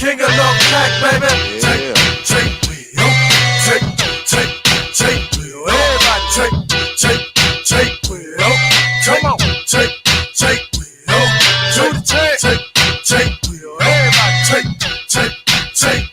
king of no crack, baby. Take wheel. Take wheel. Everybody take wheel. Come on. Take wheel. Do the take wheel. Everybody take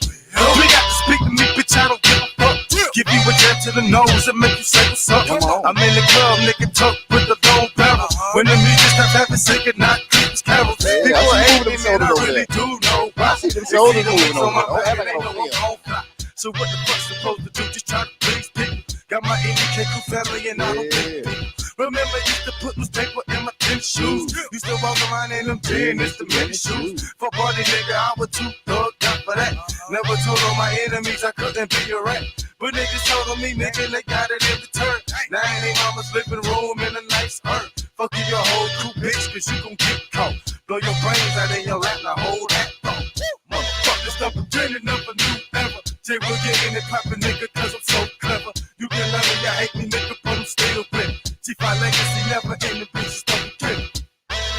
wheel. We got to speak to me, bitch, I don't give a fuck. Give you a jab to the nose and make you say what's up. I'm in the club, nigga, talk with the long barrel. When the music stop having singing, not creeps carols. People hate me, man, I really do know why. I see them shoulders moving on my over. back, they know I'm on fire. So what the fuck's supposed to do? Just try to please people. Got my NDK crew family and I don't think people. Remember, used to put newspaper in my tennis shoes. Used to walk around in them tennis, the mini shoes. For party nigga, I was too thugged out for that. Never told all my enemies I couldn't be a rat. But niggas told on me, nigga, they got it in return. Now in they mama's living room in a nice urn. Fuck you, your whole crew, bitch, cause you gon' get caught. Blow your brains out in your lap, now hold that thought. Motherfuckers done pretending of a new era. Jay will get in it poppin', nigga, cause I'm so clever. You can love me, you hate me, nigga, but I'm still with it. G5 legacy never in the bitches don't get it.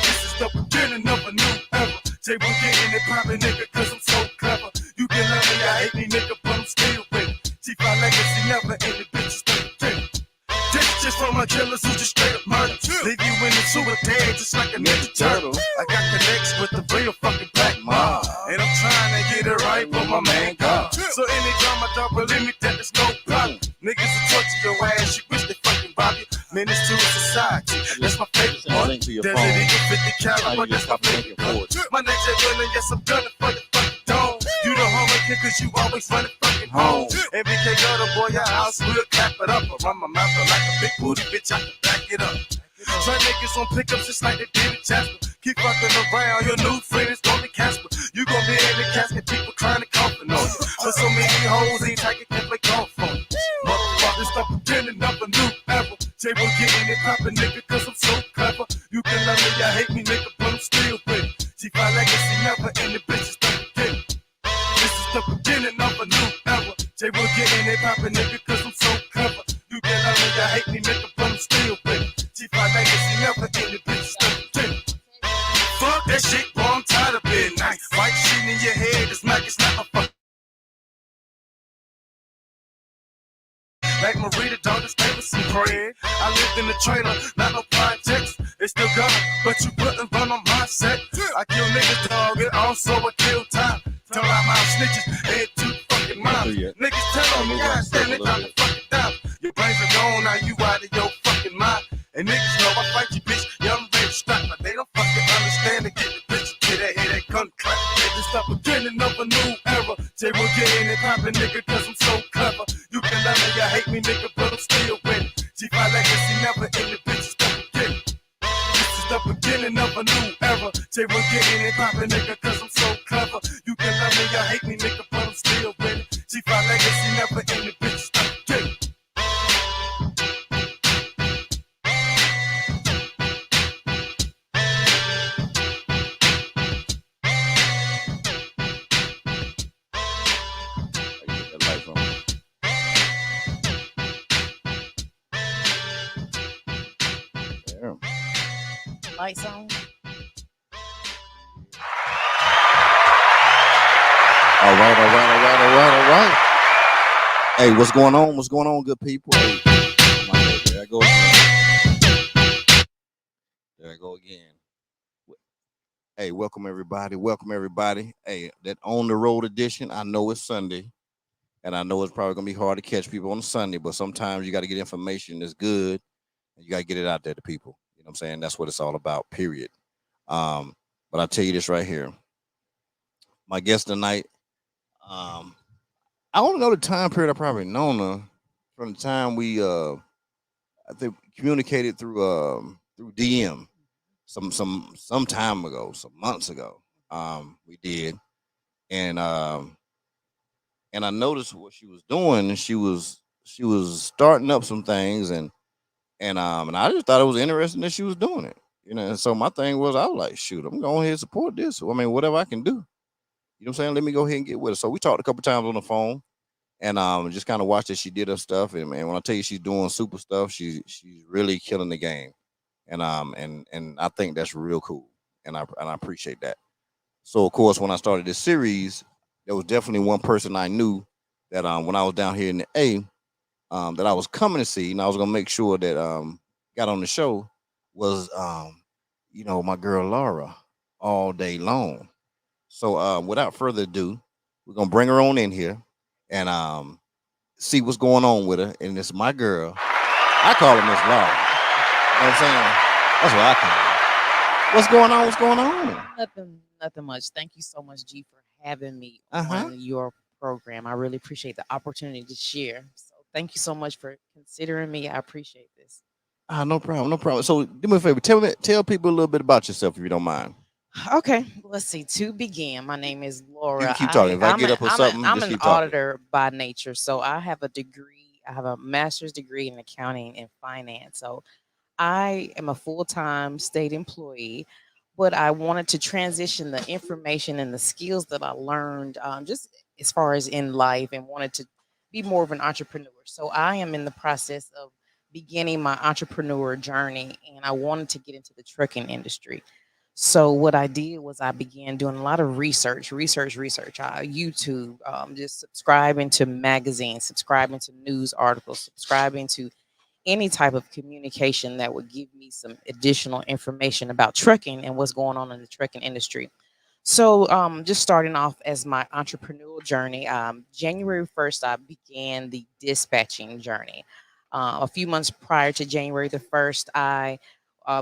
This is the beginning of a new era. Jay will get in it poppin', nigga, cause I'm so clever. You can love me, you hate me, nigga, but I'm still with it. G5 legacy never in the bitches don't get it. This just from my killers who just straight up murder. Leave you in the sewer dead just like a ninja turtle. I got connects with the real fucking black mob. And I'm trying to get it right for my man God. So any drama, dog, believe me, that is no problem. Niggas will torture your ass, you wish they fucking rob you. Menace to society, that's my favorite part. Desert Eagle 50 caliber, that's my favorite part. My name's Evelyn, yes, I'm gunning for your fucking dome. You the homie kid, cause you always running fucking home. Every K got a boy, your house will clap it up. I run my mouth like a big booty bitch, I can back it up. Try niggas on pickups just like they did in Jasper. Keep fucking around, your new friend is gonna be Casper. You gonna be in the casket, people trying to coffin on you. But so many hoes ain't like it can play golf on you. Motherfuckers stop pretending of a new era. Jay will get in it poppin', nigga, cause I'm so clever. You can love me, you hate me, nigga, but I'm still with it. G5 legacy never in the bitches don't get it. This is the beginning of a new era. Jay will get in it poppin', nigga, cause I'm so clever. You can love me, you hate me, nigga, but I'm still with it. G5 legacy never in the bitches don't get it. Fuck that shit, boy, I'm tired of being nice. White shit in your head, this mic is not a fuck. Like Marita, dog, this name is some bread. I lived in the trailer, not no projects. It's still coming, but you wouldn't run on my set. I kill niggas, dog, and also I kill time. Tell out my snitches, head to fucking mouth. Niggas tell on me, I stand it out the fucking down. Your brains are gone, now you out of your fucking mind. And niggas know I fight you, bitch. Yeah, I'm ready to strike, but they don't fucking understand and get the bitch. Get that head, that gun clap. Niggas stop beginning of a new era. Jay will get in and poppin', nigga, cause I'm so clever. You can love me, you hate me, nigga, but I'm still winning. G5 legacy never in the bitches don't get it. This is the beginning of a new era. Jay will get in and poppin', nigga, cause I'm so clever. You can love me, you hate me, nigga, but I'm still winning. G5 legacy never in the bitches don't get it. Lights on. All right. Hey, what's going on? What's going on, good people? Hey, there I go again. Hey, welcome everybody. Hey, that on the road edition. I know it's Sunday, and I know it's probably gonna be hard to catch people on Sunday, but sometimes you got to get information that's good, and you got to get it out there to people. You know what I'm saying? That's what it's all about. Period. But I'll tell you this right here. My guest tonight. I don't know the time period. I probably known her from the time we I think communicated through DM some time ago, some months ago. We did, and I noticed what she was doing, and she was starting up some things, and I just thought it was interesting that she was doing it. You know, and so my thing was, I was like, shoot, I'm going ahead and support this. I mean, whatever I can do. You know what I'm saying? Let me go ahead and get with it. So we talked a couple times on the phone, and just kind of watched that she did her stuff. And man, when I tell you she's doing super stuff, she's really killing the game. And I think that's real cool, and I appreciate that. So of course, when I started this series, there was definitely one person I knew that when I was down here in the A, that I was coming to see, and I was gonna make sure that got on the show was my girl Laura all day long. So without further ado, we're gonna bring her on in here and see what's going on with her. And it's my girl. I call her Miss Laura. You know what I'm saying? That's what I call her. What's going on? What's going on? Nothing much. Thank you so much, G, for having me Uh huh. on your program. I really appreciate the opportunity to share. So thank you so much for considering me. I appreciate this. Ah, no problem, no problem. So do me a favor, tell people a little bit about yourself if you don't mind. Okay, let's see. To begin, my name is You can Laura. keep talking. If I I'm get a, up or I'm a, something, I'm just an keep talking. auditor by nature. So I have a degree. I have a master's degree in accounting and finance. So I am a full time state employee, but I wanted to transition the information and the skills that I learned just as far as in life and wanted to be more of an entrepreneur. So I am in the process of beginning my entrepreneur journey and I wanted to get into the trucking industry. So what I did was I began doing a lot of research, YouTube, just subscribing to magazines, subscribing to news articles, subscribing to any type of communication that would give me some additional information about trucking and what's going on in the trucking industry. So, just starting off as my entrepreneurial journey, January 1st, I began the dispatching journey. A few months prior to January the 1st, I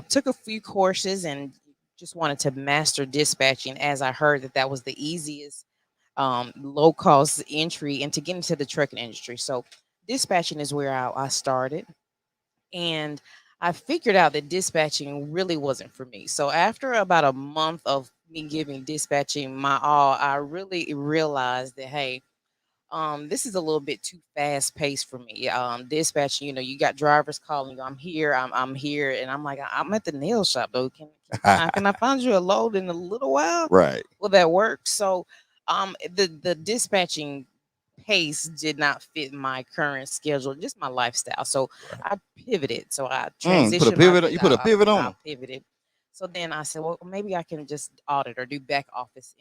took a few courses and just wanted to master dispatching as I heard that that was the easiest low cost entry into getting into the trucking industry. So, dispatching is where I started and I figured out that dispatching really wasn't for me. So after about a month of me giving dispatching my all, I really realized that hey, this is a little bit too fast paced for me. Dispatching, you got drivers calling you, I'm here, and I'm like, I'm at the nail shop though. Can I find you a load in a little while? Right. Will that work? So, the dispatching pace did not fit my current schedule, just my lifestyle. So Right. I pivoted. So I You put a transitioned my pivot. You business. put a pivot on I her. pivoted. So then I said, well, maybe I can just audit or do back office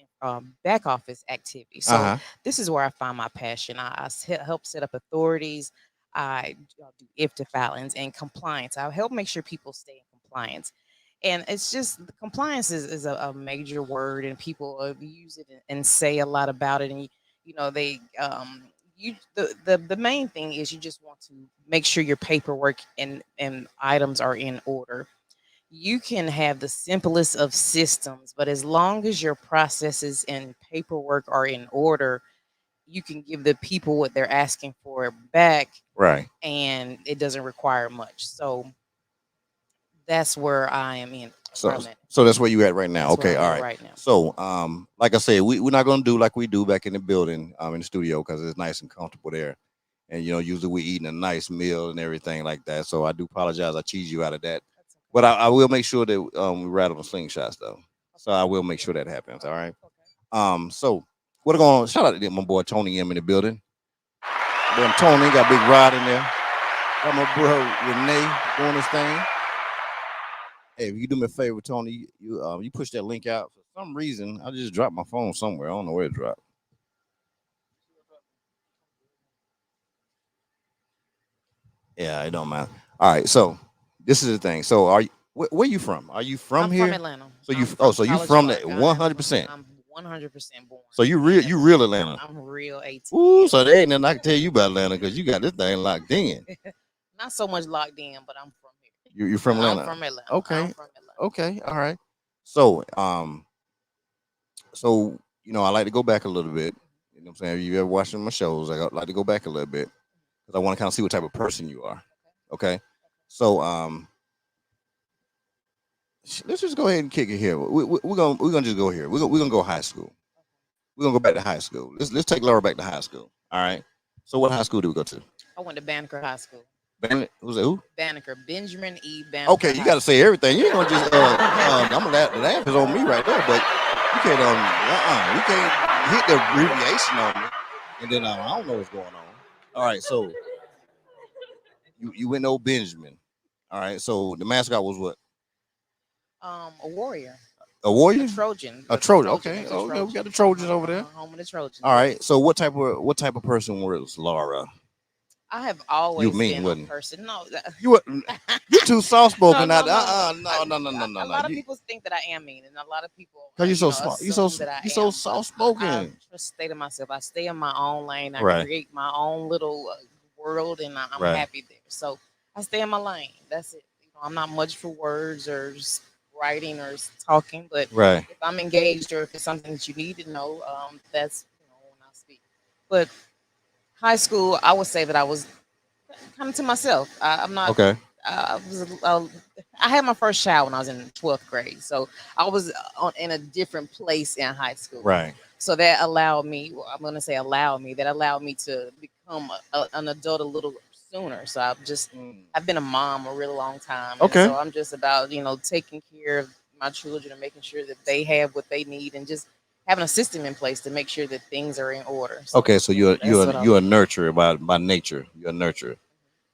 activity. Uh So huh. this is where I find my passion. Help set up authorities. I do IFTA filings and compliance. I help make sure people stay in compliance. And it's just compliance is a major word, and people use it and say a lot about it. And they the main thing is you just want to make sure your paperwork and items are in order. You can have the simplest of systems, but as long as your processes and paperwork are in order, you can give the people what they're asking for back Right. and it doesn't require much. So that's where I am in where So I'm at. so that's where you at right now. That's where Okay. I'm All at right. right now. So like I said, we're not gonna do like we do back in the building, in the studio, because it's nice and comfortable there. And usually we eating a nice meal and everything like that. So I do apologize. I cheese you out of that. That's okay. But I will make sure that we rattle the slingshots though. So I will make sure that happens. All right. So what going on? Shout out to my boy Tony M in the building. Boy Tony got Big Rod in there. Got my bro Renee doing his thing. Hey, if you do me a favor, Tony, you push that link out. For some reason, I just dropped my phone somewhere. I don't know where it dropped. Yeah, it don't matter. All right, so this is the thing. So are you where you from? Are you from I'm from here? Atlanta. So I'm from so you College from that Park. I am. 100%. I'm 100% born So in you real Atlanta. Atlanta. I'm real Ooh, ATL. so there ain't nothing I can tell you about Atlanta because you got this thing locked in. Not so much locked in, but I'm from here. You from I'm Atlanta? from Atlanta. I'm Okay, from Atlanta. okay, all right. So so I like to go back a little bit. You know what I'm saying? You ever watching my shows? I like to go back a little bit because I want to kind of see what type of person you are. Okay. So let's just go ahead and kick it here. We're gonna just go here. We're gonna go high school. We're gonna go back to high school. Let's take Laura back to high school. All right. So what high school do we go to? I went to Banneker High School. Who's that? Who? Banneker, Benjamin E. Banneker Okay, you High got to say School. everything. You ain't gonna just I'm gonna laugh. The laugh is on me right there, but you can't we can't hit the abbreviation on me, and then I don't know what's going on. All right, so you went to old Benjamin. All right, so the mascot was what? A warrior. A warrior? A Trojan. A Trojan. Okay. Okay. We got the Trojans over there. Home of the Trojans. All right. So what type of person was Laura? I have You always mean been a wasn't person. No, you? You're too soft spoken. no, Out. no, no. No. A lot of people think that I am mean, and a lot of people, Cause you're so smart. smart. You That I you so am. soft I spoken. just stay to myself. I stay in my own lane. I Right. create my own little world, and I'm Right. happy there. So I stay in my lane. That's it. I'm not much for words or writing or talking, but Right. if I'm engaged or if it's something that you need to know, that's when I speak. But high school, I would say that I was kind of to myself. I'm not. Okay. I was. I had my first child when I was in 12th grade, so I was in a different place in high school. Right. So that allowed me. Well, I'm going to say allowed me. That allowed me to become an adult a little sooner. So I've been a mom a really long time. Okay. And so I'm just about taking care of my children and making sure that they have what they need and just having a system in place to make sure that things are in order. So Okay. So you're a nurturer by nature. You're a nurturer.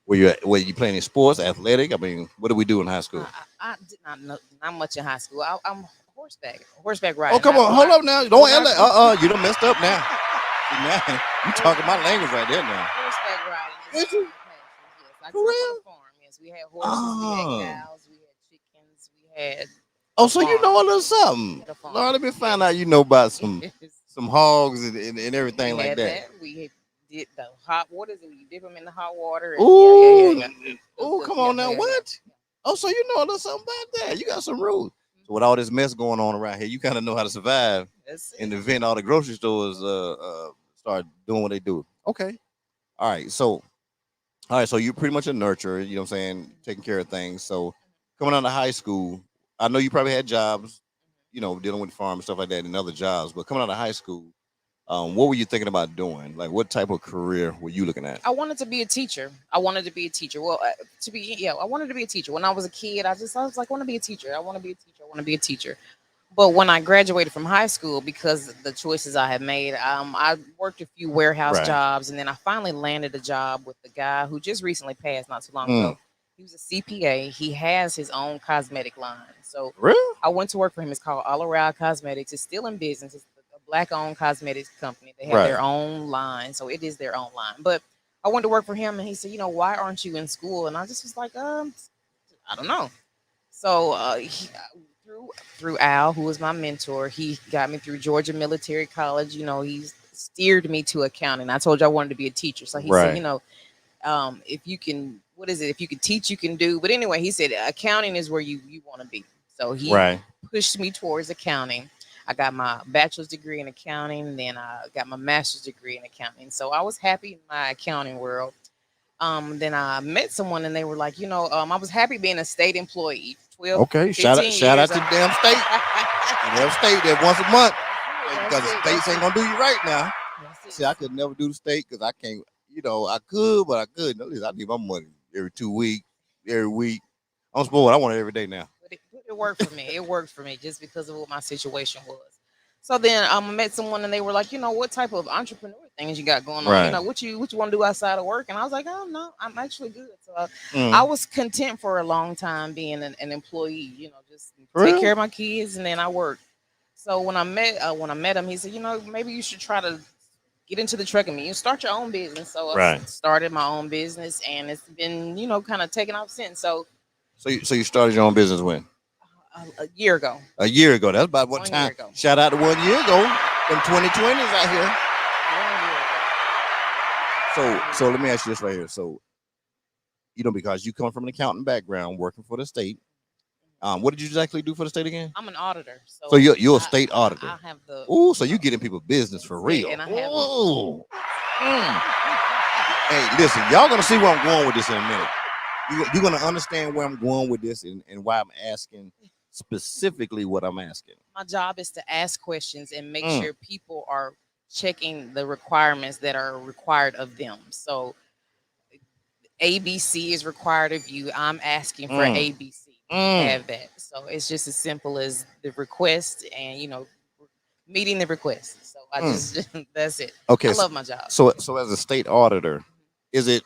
Were you playing in sports, athletic? I mean, what did we do in high school? I did not know not much in high school. I'm horseback riding. Oh, come on, hold up now. Don't you done messed up now. Now you talking my language right there now. Horseback riding. Did you? Yes, I For grew up real? on a farm. Yes, we had horses, we had cows, we had chickens, we had. Oh, so you know a little something. Had a farm. Lord, let me find out you know about some hogs and everything We like had that. We did the hot waters and you dip them in the hot water. Ooh, Yeah. ooh, come on now, what? Oh, so you know a little something about that. You got some rules. So with all this mess going on around here, you kind of know how to survive in the event all the grocery stores start doing what they do. Okay. All right. So you're pretty much a nurturer, you know what I'm saying, taking care of things. So coming out of high school, I know you probably had jobs, dealing with the farm and stuff like that and other jobs, but coming out of high school, what were you thinking about doing? Like, what type of career were you looking at? I wanted to be a teacher. I wanted to be a teacher. Well, I wanted to be a teacher. When I was a kid, I was like, I want to be a teacher. I want to be a teacher. I want to be a teacher. But when I graduated from high school, because of the choices I had made, I worked a few warehouse Right. jobs, and then I finally landed a job with the guy who just recently passed not too long ago. He was a CPA. He has his own cosmetic line. So Really? I went to work for him. It's called All Around Cosmetics. It's still in business. It's a black-owned cosmetics company. They have Right. their own line, so it is their own line. But I went to work for him, and he said, why aren't you in school? And I just was like, I don't know. So through Al, who was my mentor, he got me through Georgia Military College. He steered me to accounting. I told you I wanted to be a teacher, so he Right. said, if you can, what is it? If you can teach, you can do. But anyway, he said accounting is where you want to be. So he Right. pushed me towards accounting. I got my bachelor's degree in accounting, then I got my master's degree in accounting. So I was happy in my accounting world. Then I met someone and they were like, I was happy being a state employee. 12, Okay. 15 Shout out years to the damn state. Damn state that once a month. Because the states ain't gonna do you right now. See, I could never do the state because I can't. I could, but I couldn't. At least I need my money every 2 weeks, every week. I'm spoiled. I want it every day now. But it worked for me. It worked for me just because of what my situation was. So then I met someone and they were like, what type of entrepreneur things you got going on? Right. What you want to do outside of work? And I was like, oh no, I'm actually good. So I was content for a long time being an employee. Just take care of my kids and then I worked. So when I met him, he said, maybe you should try to get into the trucking. You start your own business. So I started my own business, and it's been kind of taking off since. So you started your own business when? A year ago. A year ago. That's about what time? Shout out to 1 year ago. Them 2020s out here. 1 year ago. So let me ask you this right here. So, because you come from an accounting background, working for the state. What did you exactly do for the state again? I'm an auditor. So you're a state auditor. I have the. Ooh, so you getting people business for real. And I have. Ooh. Hey, listen, y'all gonna see where I'm going with this in a minute. You're gonna understand where I'm going with this and why I'm asking specifically what I'm asking. My job is to ask questions and make sure people are checking the requirements that are required of them. So ABC is required of you. I'm asking for ABC. Have that. So it's just as simple as the request and meeting the request. So I just that's it. Okay. I love my job. So as a state auditor, is it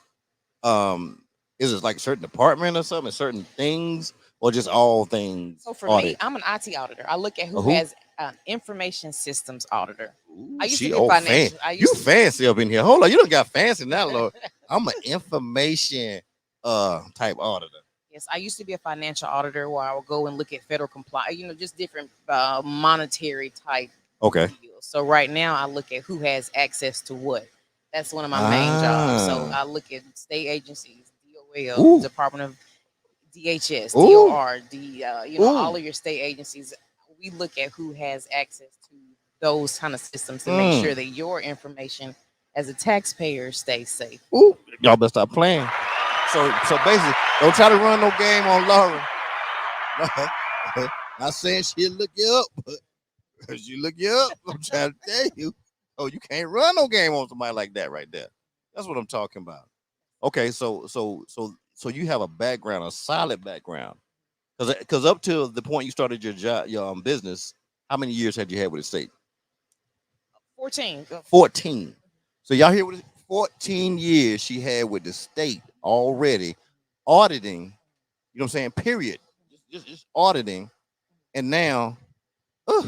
like a certain department or something, certain things, or just all things So for me, audit? I'm an IT auditor. I look at A who who? has an information systems auditor. I Ooh, used to she be a old fan. financial. I You used to. fancy up in here. Hold on, you don't got fancy now, Lord. I'm an information type auditor. Yes, I used to be a financial auditor where I would go and look at federal compliance, just different monetary type Okay. deals. So right now I look at who has access to what. That's one of my main jobs. So Ah. I look at state agencies, DOL, Ooh. Department of DHS, Ooh. DOR, all Ooh. of your state agencies. We look at who has access to those kind of systems to make sure Mm. that your information as a taxpayer stays safe. Ooh. Y'all better stop playing. So basically, don't try to run no game on Lauren. Not saying she'll look you up, but she look you up. I'm trying to tell you. Oh, you can't run no game on somebody like that right there. That's what I'm talking about. Okay, so you have a background, a solid background. Because up till the point you started your job, your business, how many years had you had with the state? 14. 14. So y'all here with 14 years she had with the state already auditing. You know what I'm saying? Period. Just auditing, and now, uh,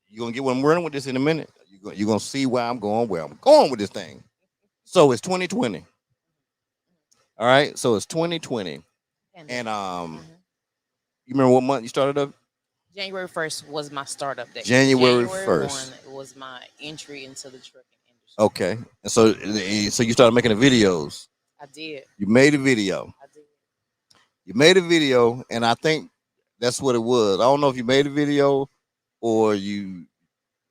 you're gonna get what I'm running with this in a minute. You're gonna see where I'm going with this thing. So it's 2020. All right. So it's 2020, and you remember what month you started up? January 1st was my startup day. January January 1st. 1 was my entry into the trucking industry. Okay. And so you started making the videos. I did. You made a video. I did. You made a video, and I think that's what it was. I don't know if you made a video or you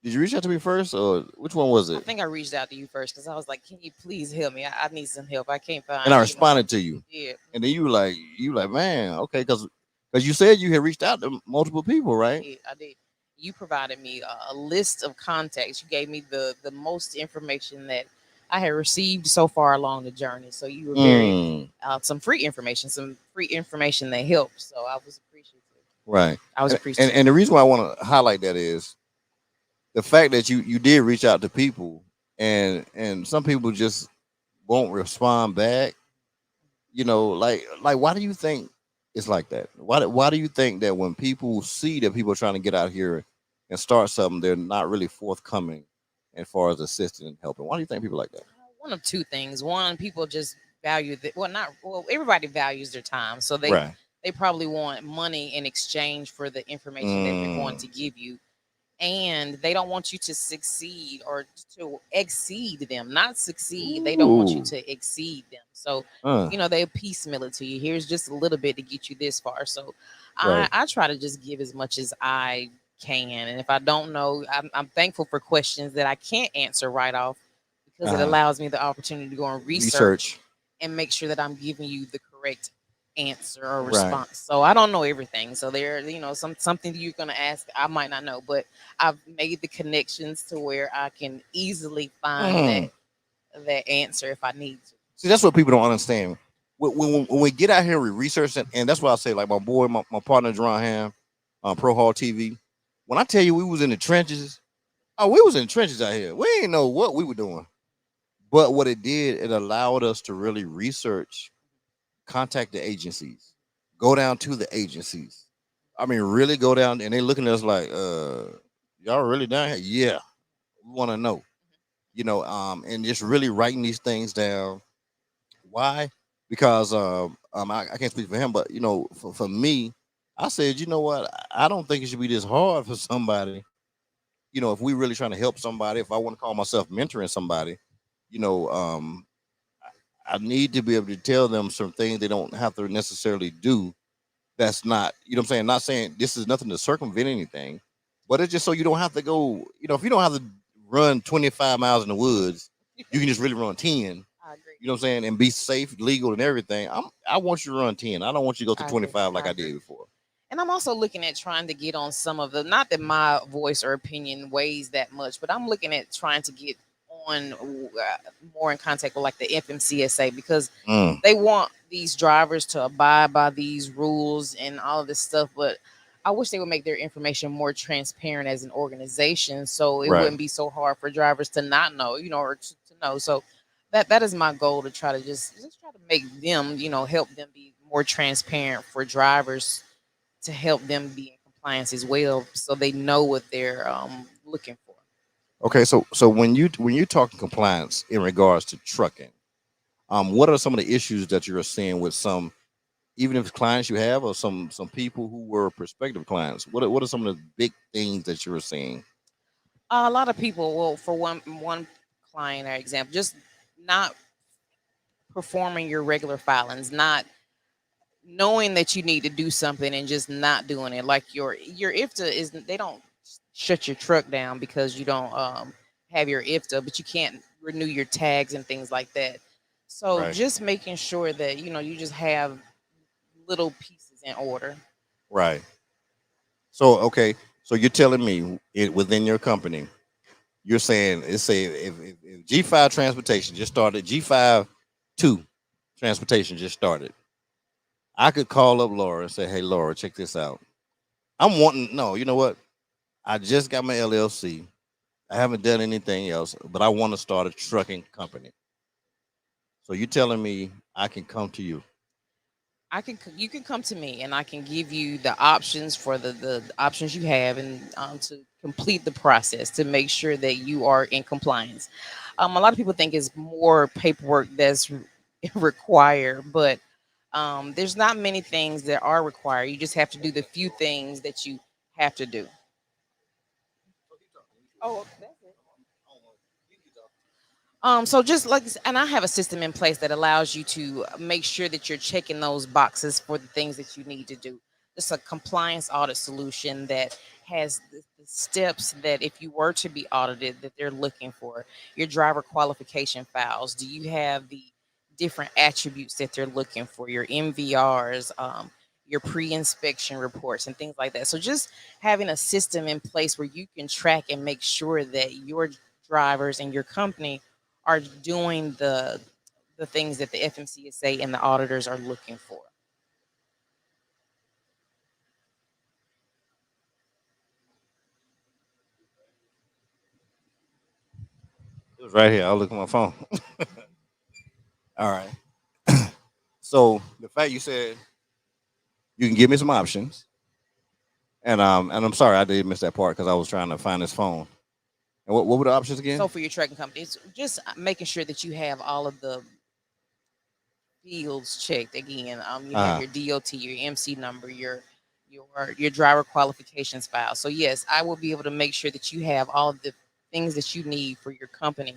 did you reach out to me first, or which one was I it? think I reached out to you first because I was like, "Can you please help me? I need some help. I can't find." And I responded to you. Yeah. And then you like, man, okay, because you said you had reached out to multiple people, right? I did. You provided me a list of contacts. You gave me the most information that I had received so far along the journey. So you were very some free information that helped. So I was appreciative. Right. I was And, appreciative. and the reason why I want to highlight that is the fact that you did reach out to people, and some people just won't respond back. Like why do you think it's like that? Why do you think that when people see that people are trying to get out here and start something, they're not really forthcoming as far as assisting and helping? Why do you think people like that? One of two things. One, people just value that. Well, not well. Everybody values their time, so Right. they probably want money in exchange for the information that they're going to give you, and they don't want you to succeed or to exceed them. Not succeed. They don't want you Ooh. to exceed them. So Uh, they piecemeal it to you. Here's just a little bit to get you this far. So right. I try to just give as much as I can, and if I don't know, I'm thankful for questions that I can't answer right off because it allows me the opportunity to go and research and make sure that I'm giving you the correct answer or Right. response. So I don't know everything. So there, something you're gonna ask, I might not know, but I've made the connections to where I can easily find that answer if I need to. See, that's what people don't understand. When we get out here, we research, and that's why I say, like my boy, my partner, Jerron Ham, Pro Hall TV. When I tell you we was in the trenches, oh, we was in the trenches out here. We didn't know what we were doing. But what it did, it allowed us to really research, contact the agencies, go down to the agencies. I mean, really go down, and they looking at us like, y'all really down here? Yeah, we want to know, and just really writing these things down. Why? Because I can't speak for him, but for me, I said, you know what? I don't think it should be this hard for somebody. If we really trying to help somebody, if I want to call myself mentoring somebody, you know, um, I need to be able to tell them some things they don't have to necessarily do. That's not, what I'm saying, not saying this is nothing to circumvent anything, but it's just so you don't have to go, if you don't have to run 25 miles in the woods, you can just really run 10. I agree. You know what I'm saying, and be safe, legal, and everything. I want you to run 10. I don't want you to go to I agree. 25 like I I agree. did before. And I'm also looking at trying to get on some of the, not that my voice or opinion weighs that much, but I'm looking at trying to get on more in contact with like the FMCSA because they want these drivers to abide by these rules and all of this stuff. But I wish they would make their information more transparent as an organization so it Right. wouldn't be so hard for drivers to not know, or to know. So that is my goal, to try to just try to make them, help them be more transparent for drivers to help them be in compliance as well, so they know what they're looking for. Okay, so when you're talking compliance in regards to trucking, what are some of the issues that you're seeing with some, even if clients you have or some people who were prospective clients? What are some of the big things that you're seeing? A lot of people will, for one client or example, just not performing your regular filings, not knowing that you need to do something and just not doing it. Like your IFTA is, they don't shut your truck down because you don't have your IFTA, but you can't renew your tags and things like that. So Right, just making sure that you just have little pieces in order. right. So okay, so you're telling me it within your company, you're saying it's say if G5 transportation just started, G5 two transportation just started. I could call up Laura and say, "Hey, Laura, check this out. I'm wanting no, you know what? I just got my LLC. I haven't done anything else, but I want to start a trucking company. So you telling me I can come to you? You can come to me and I can give you the options for the options you have, and to complete the process to make sure that you are in compliance. A lot of people think it's more paperwork that's required, but there's not many things that are required. You just have to do the few things that you have to do. Oh, that's it. So just like and I have a system in place that allows you to make sure that you're checking those boxes for the things that you need to do. It's a compliance audit solution that has the steps that if you were to be audited that they're looking for. Your driver qualification files. Do you have the different attributes that they're looking for? Your MVRs, your pre-inspection reports, and things like that. So just having a system in place where you can track and make sure that your drivers and your company are doing the things that the FMCSA and the auditors are looking for. It was right here. I'll look at my phone. All right. So the fact you said you can give me some options, and I'm sorry I did miss that part because I was trying to find this phone. And what were the options So again? for your trucking company, it's just making sure that you have all of the fields checked again. You have Uh your DOT, your MC number, your your driver qualifications file. So yes, I will be able to make sure that you have all of the things that you need for your company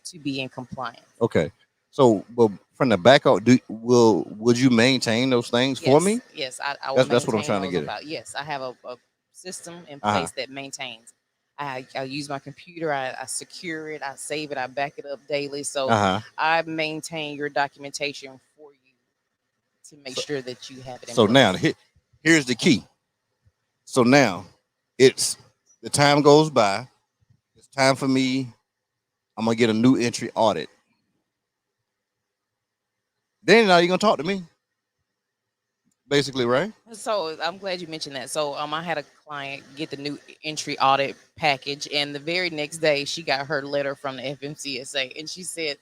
to be in compliance. okay. So, but from the back out, would you maintain those things for Yes, me? yes, I will That's what I'm maintain trying to those get at. about. Yes, I have a system in Uh huh. place that maintains. I use my computer, I secure it, I save it, I back it up daily. So Uh huh. I maintain your documentation for you to make So, sure that you have it in so now place. here's the key. So now it's the time goes by. It's time for me. I'm gonna get a new entry audit. Then now you're gonna talk to me, basically, right? So I'm glad you mentioned that. So I had a client get the new entry audit package, and the very next day she got her letter from the FMCSA, and she said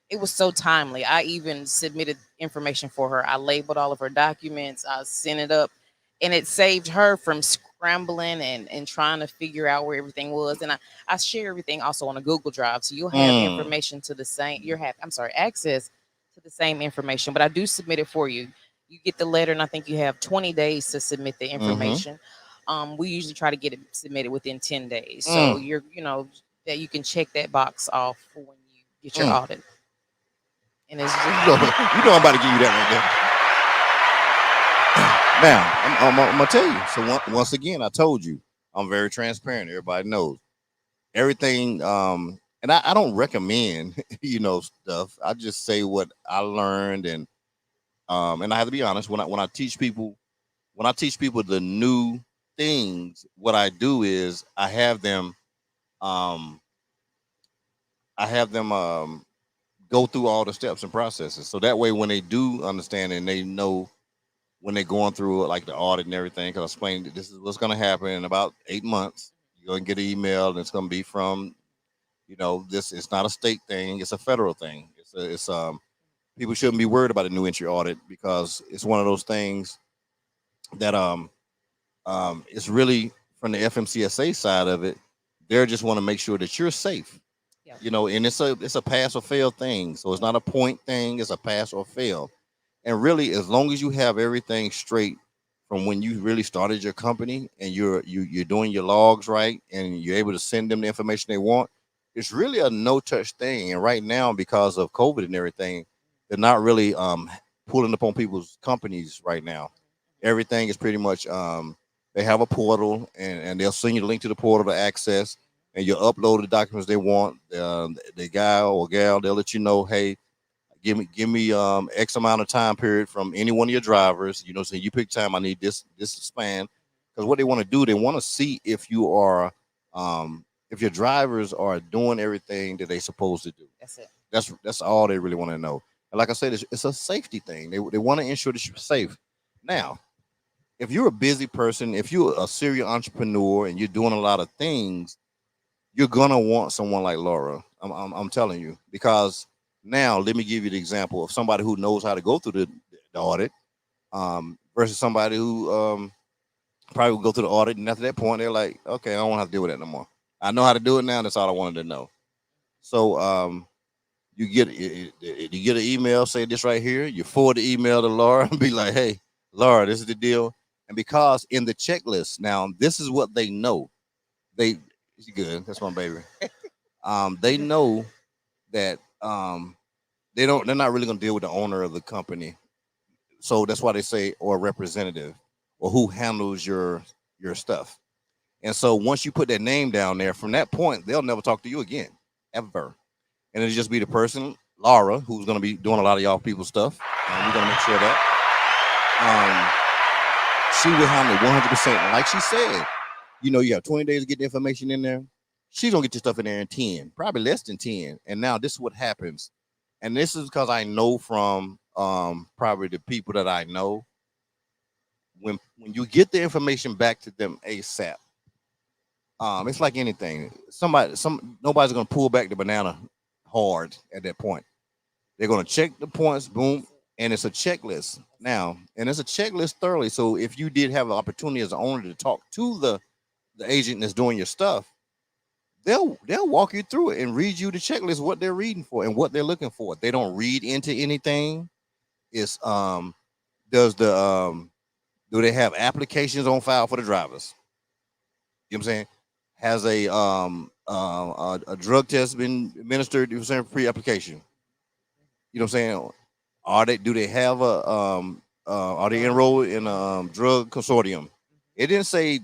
it was so timely. I even submitted information for her. I labeled all of her documents. I sent it up, and it saved her from scrambling and trying to figure out where everything was. And I share everything also on a Google Drive, so you'll have Mm. information to the same. You have I'm sorry, access to the same information, but I do submit it for you. You get the letter, and I think you have 20 days to submit the Mm-hmm. information. We usually try to get it submitted within 10 days, so Mm. you're that you can check that box off for when you get your Mm. audit. And it's You know I'm about to give you that right there. Now I'm gonna tell you. So once again, I told you I'm very transparent. Everybody knows everything. And I don't recommend stuff. I just say what I learned, and I have to be honest. When I teach people the new things, what I do is um I have them go through all the steps and processes. So that way when they do understand and they know when they're going through it, like the audit and everything, because I explained that this is what's gonna happen in about 8 months. You're gonna get an email and it's gonna be from, this it's not a state thing, it's a federal thing. people shouldn't be worried about a new entry audit because it's one of those things that it's really from the FMCSA side of it. They just want to make sure that you're safe, Yeah. and it's a pass or fail thing. So it's not a point thing; it's a pass or fail. And really, as long as you have everything straight from when you really started your company and you're doing your logs right and you're able to send them the information they want, it's really a no touch thing. And right now, because of COVID and everything, they're not really pulling upon people's companies right now. Everything is pretty much they have a portal and they'll send you the link to the portal to access, and you'll upload the documents they want. The guy or gal, they'll let you know, hey, give me X amount of time period from any one of your drivers. So you pick time. I need this span, because what they want to do, they want to see if your drivers are doing everything that they supposed to do. That's it. That's all they really want to know. And like I said, it's a safety thing. They want to ensure that you're safe. Now, if you're a busy person, if you're a serial entrepreneur and you're doing a lot of things, you're gonna want someone like Laura. I'm telling you, because now let me give you the example of somebody who knows how to go through the audit, versus somebody who probably will go through the audit, and after that point they're like, okay, I don't want to have to deal with that no more. I know how to do it now. That's all I wanted to know. So you get an email, say this right here. You forward the email to Laura and be like, hey, Laura, this is the deal. And because in the checklist, now this is what they know. They She's good. That's my baby. They know that they're not really gonna deal with the owner of the company. So that's why they say or a representative or who handles your stuff. And so once you put that name down there, from that point, they'll never talk to you again, ever. And it'll just be the person, Laura, who's gonna be doing a lot of y'all people's stuff. We're gonna make sure that she will handle it 100%. And like she said, you have 20 days to get the information in there. She's gonna get your stuff in there in 10, probably less than 10. And now this is what happens. And this is because I know from probably the people that I know, when you get the information back to them ASAP, it's like anything. Nobody's gonna pull back the banana hard at that point. They're gonna check the points, boom, and it's a checklist now, and it's a checklist thoroughly. So if you did have an opportunity as an owner to talk to the agent that's doing your stuff, they'll walk you through it and read you the checklist, what they're reading for and what they're looking for. They don't read into anything. It's does the do they have applications on file for the drivers? You know what I'm saying? Has a drug test been administered? You know what I'm saying, pre-application? You know what I'm saying? Do they have are they enrolled in a drug consortium? It didn't say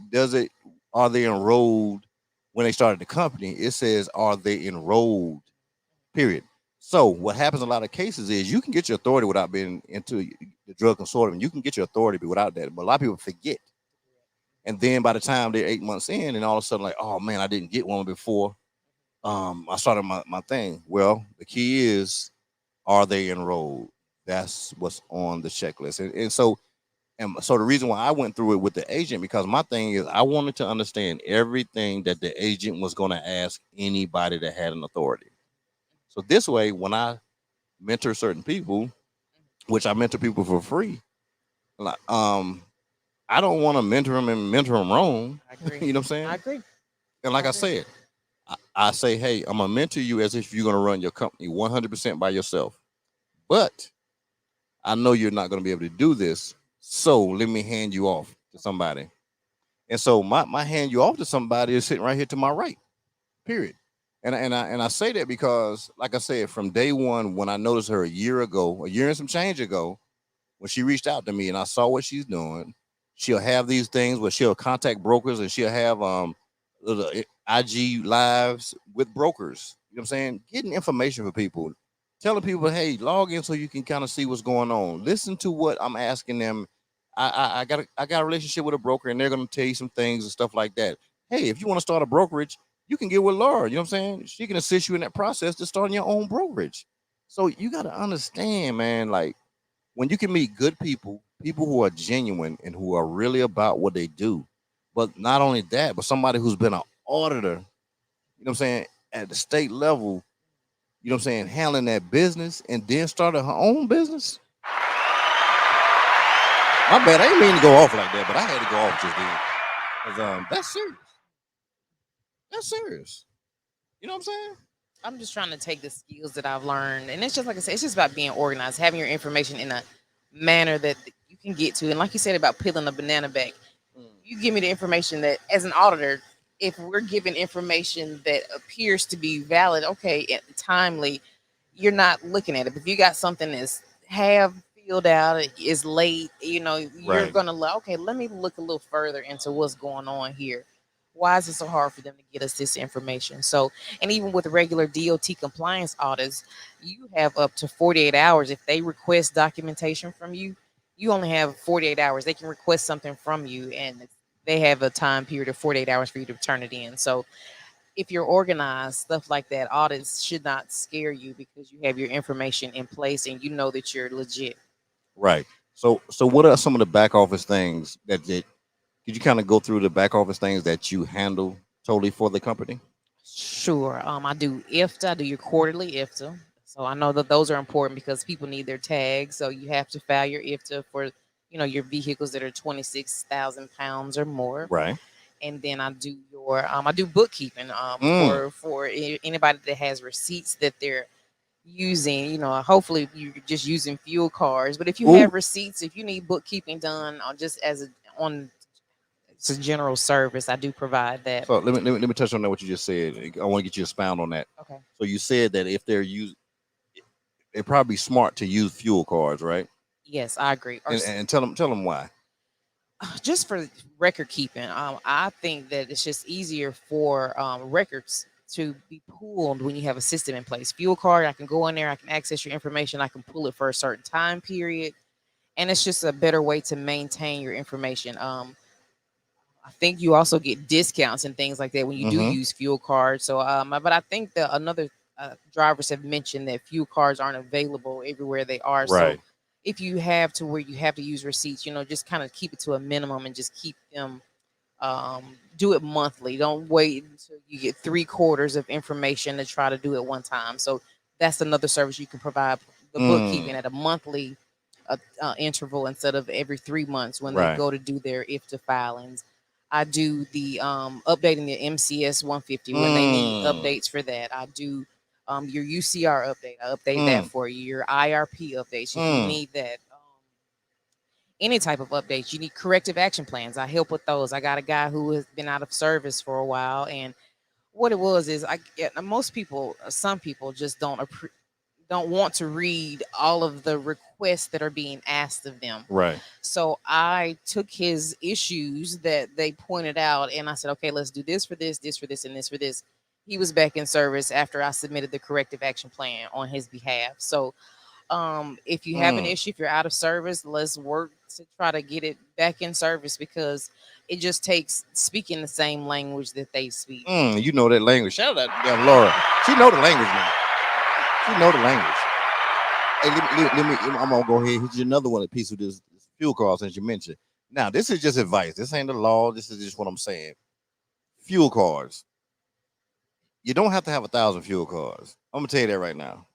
are they enrolled when they started the company. It says, are they enrolled? Period. So what happens in a lot of cases is you can get your authority without being into the drug consortium. You can get your authority without that, but a lot of people forget. And then by the time they're 8 months in, and all of a sudden, like, oh man, I didn't get one before I started my thing. Well, the key is, are they enrolled? That's what's on the checklist. And so the reason why I went through it with the agent, because my thing is I wanted to understand everything that the agent was going to ask anybody that had an authority. So this way, when I mentor certain people, which I mentor people for free, like I don't want to mentor them and mentor them wrong. I agree. You know what I'm saying? I agree. And like I I agree. said, I say, hey, I'm gonna mentor you as if you're gonna run your company 100% by yourself. But I know you're not gonna be able to do this, so let me hand you off to somebody. And so my hand you off to somebody is sitting right here to my right. Period. And I say that because, like I said, from day one, when I noticed her a year and some change ago, when she reached out to me and I saw what she's doing, she'll have these things where she'll contact brokers and she'll have little IG lives with brokers. You know what I'm saying? Getting information for people, telling people, hey, log in so you can kind of see what's going on. Listen to what I'm asking them. I got a relationship with a broker and they're gonna tell you some things and stuff like that. Hey, if you want to start a brokerage, you can get with Laura. You know what I'm saying? She can assist you in that process to starting your own brokerage. So you got to understand, man, like when you can meet good people who are genuine and who are really about what they do, but not only that, but somebody who's been an auditor, you know what I'm saying, at the state level, you know what I'm saying, handling that business and then started her own business. My bad. I didn't mean to go off like that, but I had to go off just then. Cause that's serious. That's serious. You know what I'm saying? I'm just trying to take the skills that I've learned, and it's just like I said, it's just about being organized, having your information in a manner that you can get to. And like you said about peeling a banana back, you give me the information that, as an auditor, if we're given information that appears to be valid, okay, and timely, you're not looking at it. But if you got something that's half filled out, it is late, you're Right. gonna like, okay, let me look a little further into what's going on here. Why is it so hard for them to get us this information? So, and even with regular DOT compliance audits, you have up to 48 hours. If they request documentation from you, you only have 48 hours. They can request something from you, and they have a time period of 48 hours for you to turn it in. So, if you're organized, stuff like that, audits should not scare you because you have your information in place and you know that you're legit. Right. So what are some of the back office things that could you kind of go through the back office things that you handle totally for the company? Sure. I do IFTA, I do your quarterly IFTA. So I know that those are important because people need their tags. So you have to file your IFTA for, your vehicles that are 26,000 pounds or more. Right. And then I do bookkeeping Mm. for anybody that has receipts that they're using. Hopefully you're just using fuel cards, but if you Ooh. have receipts, if you need bookkeeping done on just on it's a general service, I do provide that. So let me touch on that what you just said. I want to get you to expound on that. Okay. So you said that if they're probably smart to use fuel cards, right? Yes, I agree. And tell them why. Just for record keeping, I think that it's just easier for records to be pulled when you have a system in place. Fuel card, I can go in there, I can access your information, I can pull it for a certain time period, and it's just a better way to maintain your information. I think you also get discounts and things like that when you do Mm-hmm. use fuel cards. So, but I think that another drivers have mentioned that fuel cards aren't available everywhere they are. So, Right. if you have to where you have to use receipts, just kind of keep it to a minimum and just keep them. Do it monthly. Don't wait until you get 3 quarters of information to try to do it one time. So that's another service you can provide, the bookkeeping Mm. at a monthly interval instead of every 3 months when they Right. go to do their IFTA filings. I do the updating the MCS 150 when they need Mm. updates for that. I do your UCR update. I update that Mm. for you. Your IRP updates if you Mm. need that. Any type of updates. You need corrective action plans. I help with those. I got a guy who has been out of service for a while, and what it was is most people, some people just don't want to read all of the requests that are being asked of them. Right. So I took his issues that they pointed out and I said, okay, let's do this for this for this, and this for this. He was back in service after I submitted the corrective action plan on his behalf. So if you have an Mm. issue, if you're out of service, let's work to try to get it back in service because it just takes speaking the same language that they speak. You know that language. Shout out to damn Laura. She know the language now. She know the language. Hey, I'm gonna go ahead and hit you another one, a piece of this fuel card since you mentioned. Now, this is just advice. This ain't the law. This is just what I'm saying. Fuel cards. You don't have to have 1,000 fuel cards. I'm gonna tell you that right now.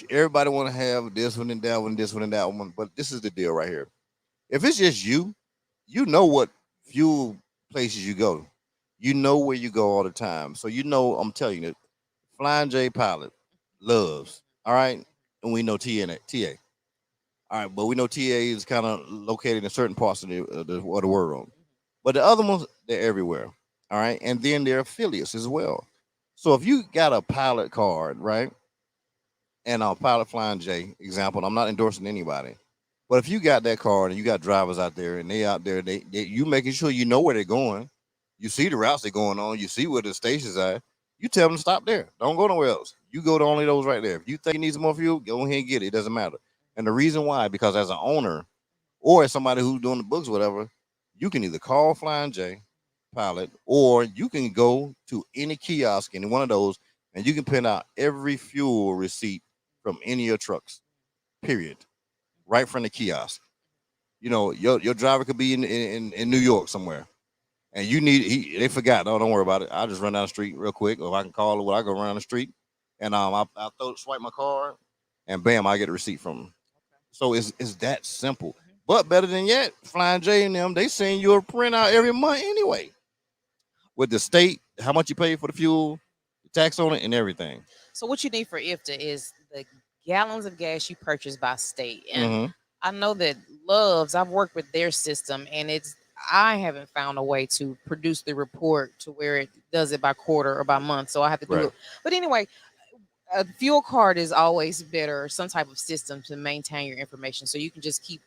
Everybody want to have this one and that one, this one and that one, but this is the deal right here. If it's just you know what fuel places you go. You know where you go all the time. So you know, I'm telling you, Flying J Pilot loves. All right. And we know TA. All right, but we know TA is kind of located in certain parts of the world. But the other ones, they're everywhere. All right. And then they're affiliates as well. So if you got a pilot card, right? And Pilot Flying J, example, I'm not endorsing anybody. But if you got that card and you got drivers out there and they out there, you making sure you know where they're going. You see the routes they're going on. You see where the stations are. You tell them to stop there. Don't go nowhere else. You go to only those right there. If you think you need some more fuel, go ahead and get it. It doesn't matter. And the reason why, because as an owner or as somebody who's doing the books, whatever, you can either call Flying J Pilot or you can go to any kiosk, any one of those, and you can print out every fuel receipt from any of your trucks. Period. Right from the kiosk. You know, your driver could be in New York somewhere, and they forgot. No, don't worry about it. I'll just run down the street real quick, or if I can call it, I go run down the street. and I swipe my card, and bam, I get a receipt from them. So it's that simple. But better than yet, Flying J and them, they send you a printout every month anyway. With the state, how much you pay for the fuel, the tax on it, and everything. So what you need for IFTA is the gallons of gas you purchase by state. And Mm-hmm. I know that Loves, I've worked with their system, and I haven't found a way to produce the report to where it does it by quarter or by month. So I have to do Right. it. But anyway, a fuel card is always better, some type of system to maintain your information so you can just keep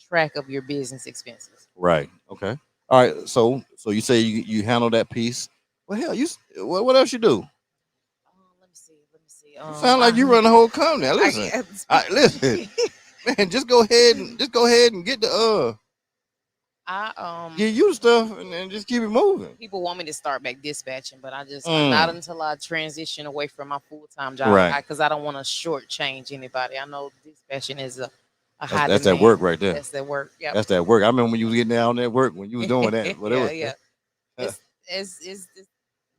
track of your business expenses. Right. Okay. All right. So you say you handle that piece. Well, hell, what else you do? Let me see. Let me see. You sound like you run the whole company. Now, listen, listen, man. Just go ahead and get the get you the stuff and just keep it moving. People want me to start back dispatching, but I just not Mm. until I transition away from my full time job, Right. because I don't want to shortchange anybody. I know dispatching is a high That's that demand. work right there. That's that work. Yeah. That's that work. I remember when you was getting down that work when you was doing that. Whatever. Yeah, yeah.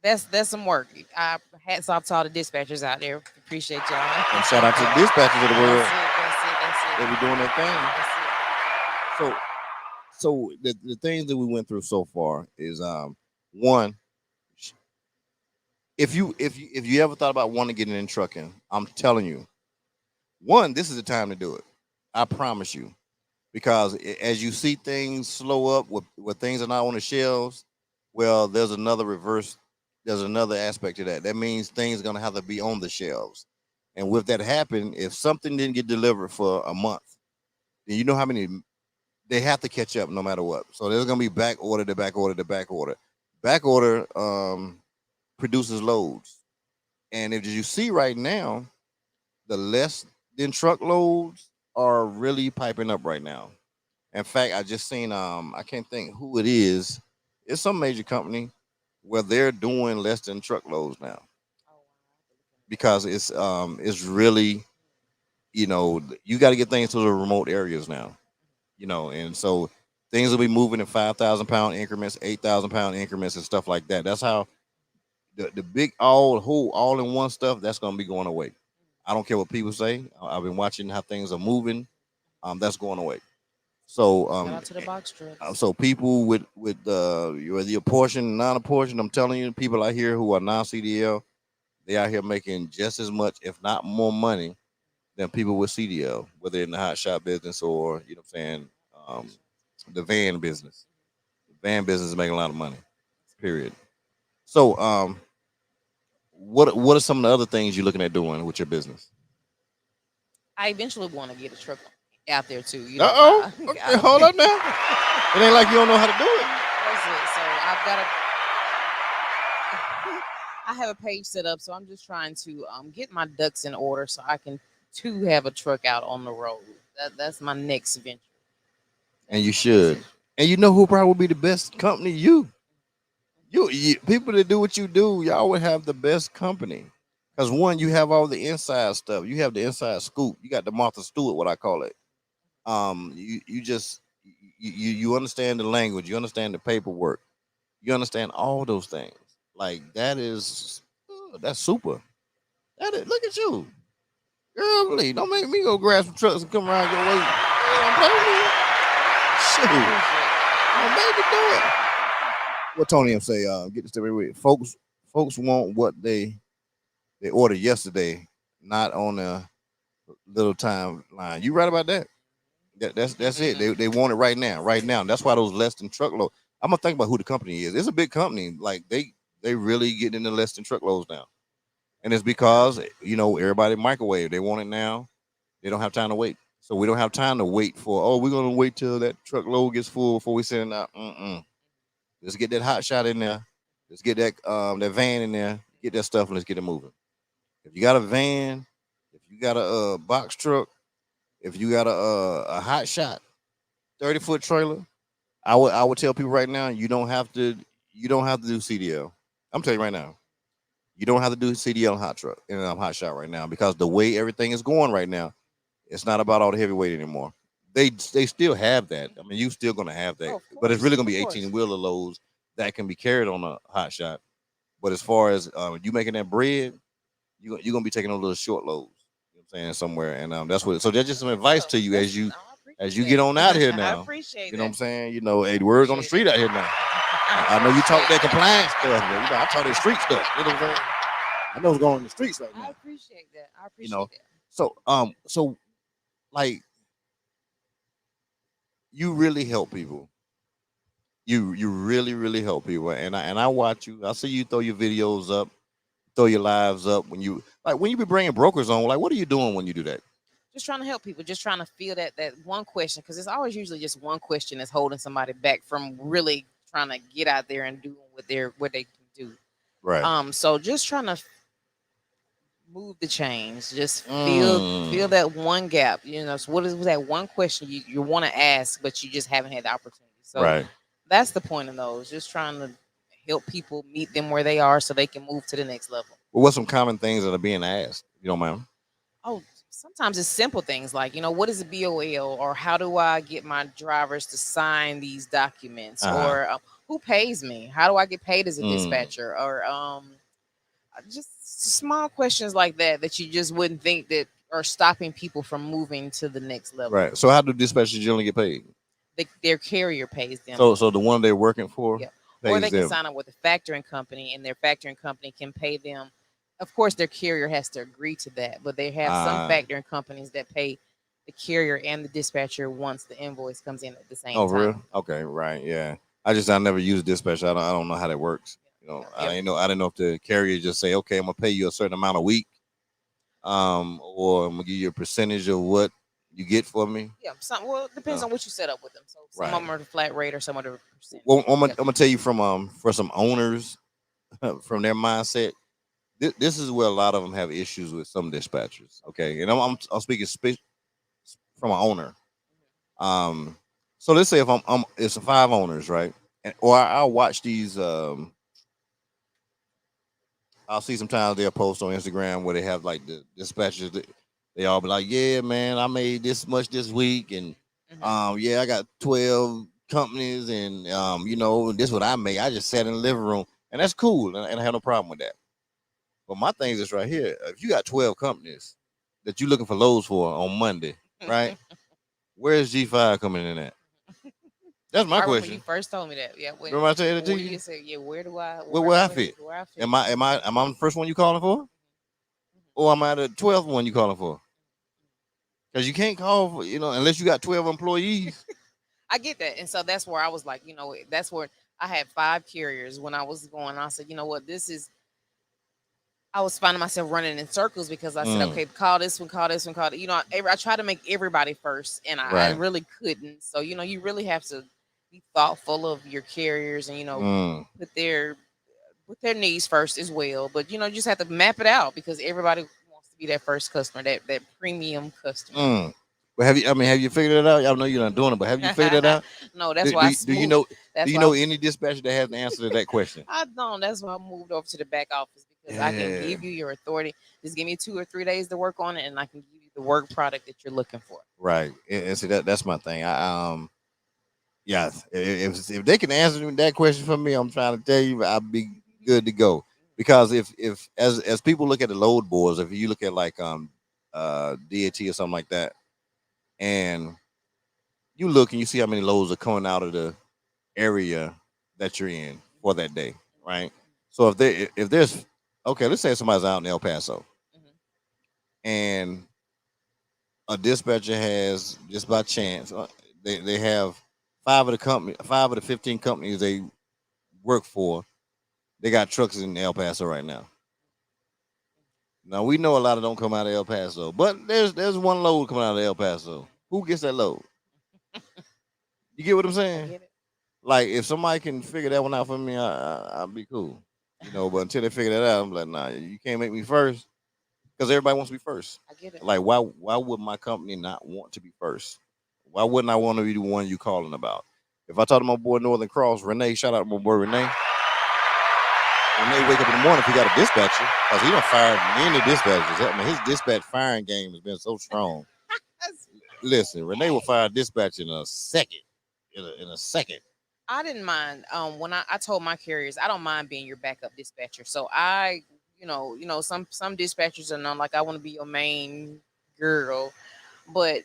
That's some work. I hats off to all the dispatchers out there. Appreciate y'all. And shout out to the dispatchers of the world. That's it. They be doing their thing. That's it. So the things that we went through so far is one, if you ever thought about wanting to get in trucking, I'm telling you, one, this is the time to do it. I promise you. Because as you see things slow up with things are not on the shelves, well, there's another aspect to that. That means things are gonna have to be on the shelves. And with that happen, if something didn't get delivered for a month, then you know how many they have to catch up no matter what. So there's gonna be back order to back order to back order. Back order produces loads. And if you see right now, the less than truckloads are really piping up right now. In fact, I just seen I can't think who it is. It's some major company where they're doing less than truckloads now because it's really, you got to get things to the remote areas now, and so things will be moving in 5,000 pound increments, 8,000 pound increments, and stuff like that. That's how the big all in one stuff that's gonna be going away. I don't care what people say. I've been watching how things are moving. That's going away. So Shout out to the box trucks. so people with whether you're portion, non-apportion, I'm telling you, people out here who are non-CDL, they out here making just as much, if not more money than people with CDL, whether in the hot shop business or what I'm saying, um, the van business. The van business is making a lot of money. Period. So what are some of the other things you're looking at doing with your business? I eventually want to get a truck out there too. Okay, hold up now. It ain't like you don't know how to do it. That's it. So I've got I have a page set up, so I'm just trying to get my ducks in order so I can too have a truck out on the road. That's my next venture. And you should. And you know who probably would be the best company? You people that do what you do, y'all would have the best company. Because one, you have all the inside stuff. You have the inside scoop. You got the Martha Stewart, what I call it. You understand the language. You understand the paperwork. You understand all those things. Like that's super. That is, look at you, girl. Please don't make me go grab some trucks and come around your way. Don't play with me. Shoot, don't make me do it. What Tony say? Get this every folks. Folks want what they ordered yesterday, not on a little timeline. You right about that? That's it. They want it right now, right now. That's why those less than truckload. I'm gonna think about who the company is. It's a big company. Like they really get into less than truckloads now, and it's because everybody microwave. They want it now. They don't have time to wait. So we don't have time to wait for. Oh, we're gonna wait till that truckload gets full before we send it out. Let's get that hot shot in there. Let's get that van in there. Get that stuff and let's get it moving. If you got a van, if you got a box truck, if you got a hot shot 30-foot trailer, I would tell people right now you don't have to do CDL. I'm telling you right now, you don't have to do CDL hot truck and hot shot right now because the way everything is going right now, it's not about all the heavyweight anymore. They still have that. I mean, you still gonna have that, but it's really gonna be 18-wheeler loads that can be carried on a hot shot. But as far as you making that bread, you're gonna be taking those little short loads. You know what I'm saying somewhere, and that's what. So that's just some advice to you as you get on out here I now. appreciate You know what that. I'm saying? You know, hey, the word's on the street out here now. I know you talk that compliance stuff, but I talk that street stuff. You know what I'm saying? I know what's going on in the streets right I now. appreciate that. I You appreciate know, that. so like you really help people. You really help people, and I watch you. I see you throw your videos up, throw your lives up when you be bringing brokers on. Like, what are you doing when you do that? Just trying to help people, just trying to feel that one question, because it's always usually just one question that's holding somebody back from really trying to get out there and doing what they can do. Right. So just trying to move the chains, just feel Mm. that one gap. So what is that one question you want to ask, but you just haven't had the opportunity. So Right. that's the point of those. Just trying to help people meet them where they are, so they can move to the next level. Well, what's some common things that are being asked? You don't mind? Oh, sometimes it's simple things like, what is a BOL, or how do I get my drivers to sign these documents, Uh-huh. or who pays me? How do I get paid as a Mm. dispatcher? Or just small questions like that you just wouldn't think that are stopping people from moving to the next level. Right. So how do dispatchers generally get paid? Their carrier pays them. So the one they're working for Yeah. Or pays they can them. sign up with a factoring company, and their factoring company can pay them. Of course, their carrier has to agree to that, but they have some Uh, factoring companies that pay the carrier and the dispatcher once the invoice comes in at the same oh, for time. real? Okay, right, yeah. I never use dispatch. I don't know how that works. You know, Yeah. I didn't know if the carrier just say, okay, I'm gonna pay you a certain amount a week, or I'm gonna give you a percentage of what you get for me. Yeah, well, it depends No. on what you set up with them. So some Right. of them are the flat rate, or some of the percentage. Well, I'm Yeah. gonna tell you from for some owners from their mindset. This is where a lot of them have issues with some dispatchers. Okay, and I'm speaking from an owner. Um, so let's say if I'm it's 5 owners, right? Or I'll watch these. I'll see sometimes they'll post on Instagram where they have like the dispatchers. They all be like, "Yeah, man, I made this much this week, and yeah, I got 12 companies, and this is what I made. I just sat in the living room, and that's cool, and I have no problem with that. But my thing is right here: if you got 12 companies that you're looking for loads for on Monday, right? Where's G5 coming in at? That's my I remember you question. first told me that. Yeah. Remember I said it to When you? you said, yeah, where do I Where I fit? where I fit? Am I the first one you calling for? Or am I the 12th one you calling for? Because you can't call for, unless you got 12 employees. I get that. And so that's where I was like, that's where I had 5 carriers when I was going. I said, you know what, I was finding myself running in circles, because I said, Mm, okay, call this one, call this one, call it. I try to make everybody first, and I right. really couldn't. So, you really have to be thoughtful of your carriers, and, Mm, put their needs first as well. But, you just have to map it out, because everybody wants to be that first customer, that premium customer. mm. But have you figured it out? I know you're not doing it, but have you figured it out? No, that's Do, why do, I do you moved. know do That's you why know any dispatcher that has the answer to that question? I don't. That's why I moved over to the back office, because I can Yeah. give you your authority. Just give me 2 or 3 days to work on it, and I can give you the work product that you're looking for. Right. And see that's my thing. Yeah, if they can answer that question for me, I'm trying to tell you, I'll be good to go. Because if as people look at the load boards, if you look at like DAT or something like that, and you look and you see how many loads are coming out of the area that you're in for that day, right? So if there's okay, let's say somebody's out in El Paso Mhm. and a dispatcher has just by chance they have 15 companies they work for. They got trucks in El Paso right now. Now we know a lot of don't come out of El Paso, but there's one load coming out of El Paso. Who gets that load? You get what I'm I saying? get it. Like if somebody can figure that one out for me, I'll be cool. But until they figure that out, I'm like, nah, you can't make me first because everybody wants to be first. I get it. Like why would my company not want to be first? Why wouldn't I want to be the one you calling about? If I talk to my boy Northern Cross, Renee, shout out to my boy Renee. Renee wake up in the morning if he got a dispatcher, because he done fired many dispatchers. I mean, his dispatch firing game has been so strong. Listen, Renee will fire a dispatch in a second. In a second. I didn't mind when I told my carriers I don't mind being your backup dispatcher. So I some dispatchers are not like I want to be your main girl, but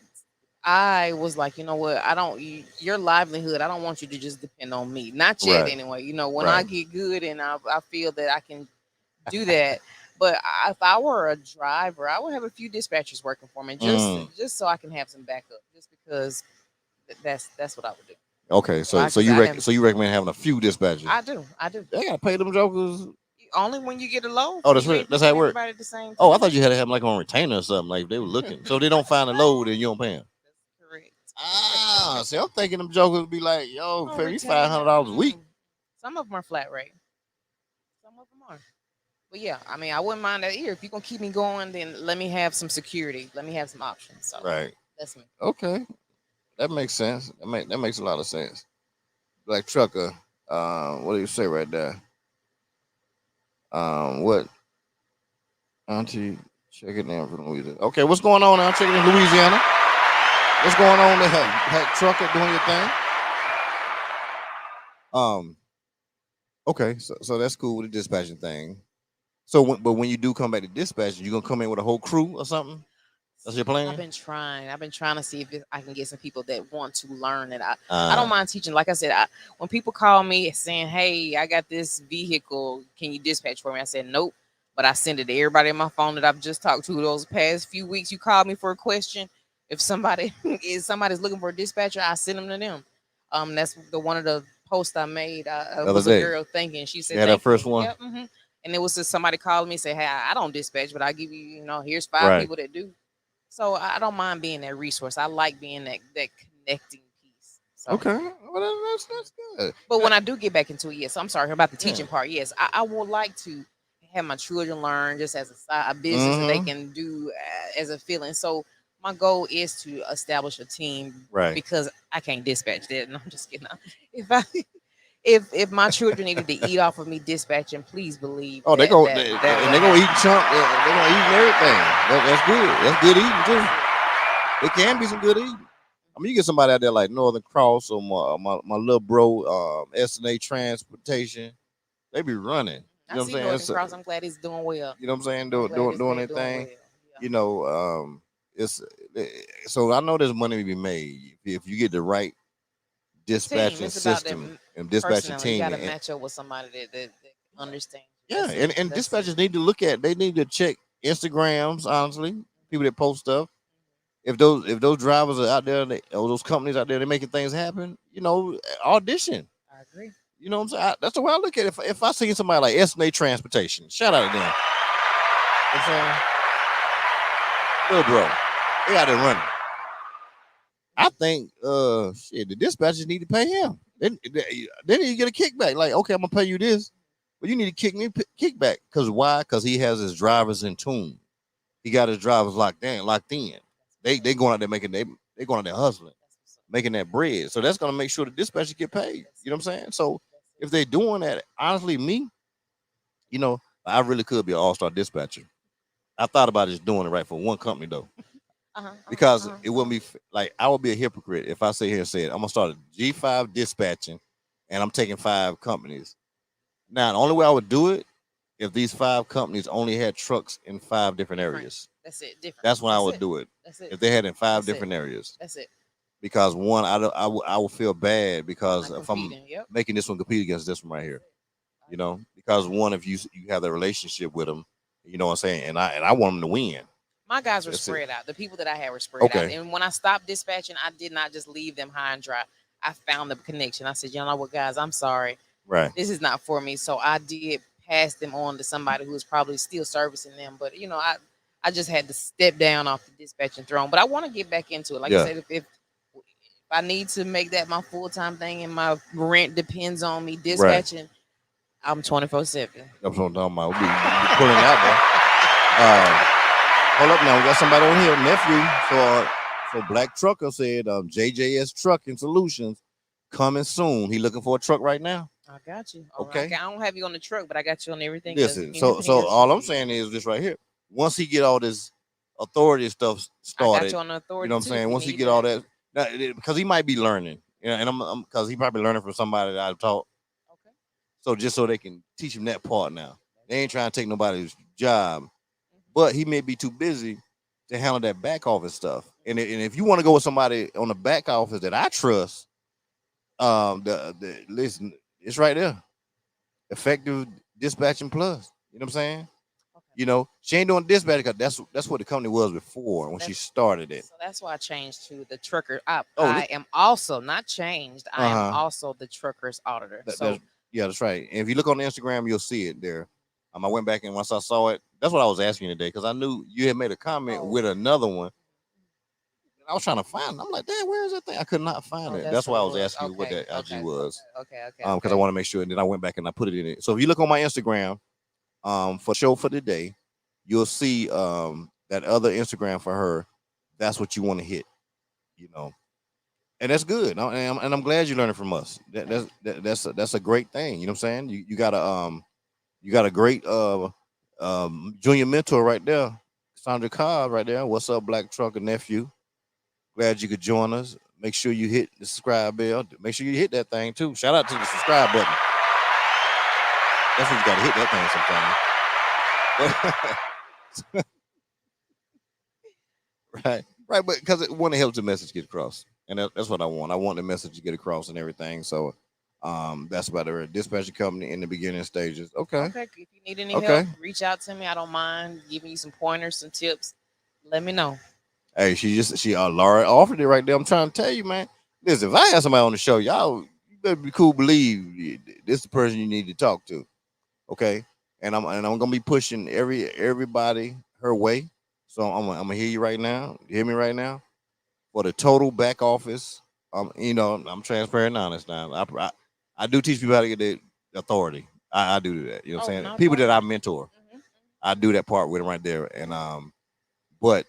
I was like, you know what? I don't your livelihood. I don't want you to just depend on me. Not yet, Right. anyway. When I Right. get good and I feel that I can do that. But if I were a driver, I would have a few dispatchers working for me, just so I can have some backup. Just because that's what I would do. Okay. So I So because you I have so you recommend having a few dispatchers? I do. They gotta pay them jokers. Only when you get a load, Oh, so that's you right. ain't That's paying how it works. everybody at the same Oh, I time. thought you had to have them like on retainer or something. Like they were looking. So if they don't find a load, then you don't pay them. That's correct. Ah, see, I'm thinking them jokers would be like, yo, Oh, pay me retainer. $500 a week. Some of them are flat rate. Some of them are. But yeah, I mean, I wouldn't mind that either. If you're gonna keep me going, then let me have some security. Let me have some options. So Right. that's me. Okay. That makes sense. That makes a lot of sense. Black trucker. What do you say right there? What Auntie check it in from Louisiana. Okay, what's going on now? Check it in Louisiana. What's going on there? Black trucker doing your thing. Um. Okay, so that's cool with the dispatching thing. So, but when you do come back to dispatch, you gonna come in with a whole crew or something? That's your plan? I've been trying. I've been trying to see if I can get some people that want to learn it. I don't mind teaching. Like I said, when people call me saying, "Hey, I got this vehicle. Can you dispatch for me?" I said, "Nope." But I send it to everybody in my phone that I've just talked to those past few weeks. You called me for a question. If somebody somebody's looking for a dispatcher, I send them to them. That's the one of the posts I made. The other Was a day. girl thinking. She She said, had her "Thank you." first one. Yep. And it was just somebody called me and said, "Hey, I don't dispatch, but I give you, here's 5 Right. people that do." So I don't mind being that resource. I like being that connecting piece. So, Okay. Well, that's good. but when I do get back into it, yes, I'm sorry about the Yeah. teaching part. Yes, I would like to have my children learn just as a business that they Mhm. can do as a feeling. So my goal is to establish a team Right. because I can't dispatch that. No, I'm just kidding. If I if my children needed to eat off of me dispatching, please believe Oh, that and that they would gonna eat happen. chunk. They gonna eat and everything. That's good. That's good eating too. It can be some good eating. I mean, you get somebody out there like Northern Cross or my little bro, S&A Transportation. They be running. You I know what I'm see saying? Northern So, Cross. I'm glad he's doing well. you know what I'm saying? I'm glad Doing they're their doing well. thing. Yeah. You know, it's so I know there's money to be made if you get the right Team. dispatching It's about that system and dispatching personally. You got team. to match up with somebody that understands. Yeah, That's it. and That's it. dispatchers need to look at. They need to check Instagrams. Honestly, people that post stuff. If those drivers are out there, or those companies out there, they're making things happen. You know, audition. I agree. You know what I'm saying? That's the way I look at it. If I see somebody like S&A Transportation, shout out to them. You know what I'm saying, little bro, they out there running. I think, shit, the dispatchers need to pay him. They need to get a kickback. Like, okay, I'm gonna pay you this, but you need to kickback. Cause why? Cause he has his drivers in tune. He got his drivers locked in. They going out there they going out there hustling, making that bread. So that's gonna make sure the dispatcher get paid. You know what I'm saying? So if they doing that, honestly, me, you know, I really could be an all-star dispatcher. I thought about just doing it right for one company though, because it wouldn't be like I would be a hypocrite if I sit here and said I'm gonna start a G5 dispatching, and I'm taking 5 companies. Now the only way I would do it if these 5 companies only had trucks in 5 different areas. That's it. Different. That's when I That's would it. do it. That's it. If they had in five That's it. different areas, That's it. because one, I will feel bad because Not if I'm competing. Yep. making this one compete against this one right here, you know, because one, if you have that relationship with them, you know what I'm saying, and I want them to win. My guys were That's it. spread out. The people that I had were spread out. Okay. And when I stopped dispatching, I did not just leave them high and dry. I found the connection. I said, you know what, guys, I'm sorry. Right. This is not for me. So I did pass them on to somebody who was probably still servicing them. But I just had to step down off the dispatching throne. But I want to get back into it. Like I Yeah. said, if I need to make that my full time thing and my rent depends on me dispatching, I'm 24/7. That's what I'm talking about. We pulling out there. Hold up now. We got somebody on here. Nephew for Black Trucker said JJS Trucking Solutions coming soon. He looking for a truck right now. I got you. Okay. I don't have you on the truck, but I got you on everything. Listen, Else, so anything else all you I'm need. saying is this right here. Once he get all this authority stuff I got started, you on the you authority know what I'm too, saying? if Once he need get all that, because he might be learning, and I'm because he probably learning from somebody that I've taught. Okay. So just so they can teach him that part now. They ain't trying to take nobody's job, but he may be too busy to handle that back office stuff. And if you want to go with somebody on the back office that I trust, the listen, it's right there. Effective dispatching plus. You know what I'm saying? Okay. You know, she ain't doing dispatch because that's what the company was before when she That's started it. so that's why I changed to the trucker. I Oh, I am also not changed. I am uh-huh. also the truckers auditor. That's So yeah, that's right. And if you look on the Instagram, you'll see it there. I went back and once I saw it, that's what I was asking you today because I knew you had made a comment oh with another one. I was trying to find it. I'm like, damn, where is that thing? I could not find oh it. that's That's what why I it was was. asking you what Okay, that IG okay, was. okay, okay, Because I okay. want to make sure. And then I went back and I put it in it. So if you look on my Instagram, for show for the day, you'll see that other Instagram for her. That's what you want to hit, you know, and that's good. And I'm glad you're learning from us. That's a great thing. You know what I'm saying? You got a great junior mentor right there, Sandra Cobb right there. What's up, Black Trucker nephew? Glad you could join us. Make sure you hit the subscribe bell. Make sure you hit that thing too. Shout out to the subscribe button. That's what you got to hit that thing sometimes. Right, right, but because it want to help the message get across, and that's what I want. I want the message to get across and everything. So, that's about the dispatching company in the beginning stages. Okay, Okay, if you need any help, okay. reach out to me. I don't mind giving you some pointers, some tips. Let me know. Hey, she Laura offered it right there. I'm trying to tell you, man. Listen, if I had somebody on the show, y'all, you better be cool. Believe this is the person you need to talk to. Okay, and I'm gonna be pushing everybody her way. So I'm gonna hear you right now. Hear me right now. For the total back office. You know, I'm transparent and honest now. I do teach people how to get the authority. I do that. You know what I'm Oh, saying? no People that problem. I mentor, I do that part with them right there. And but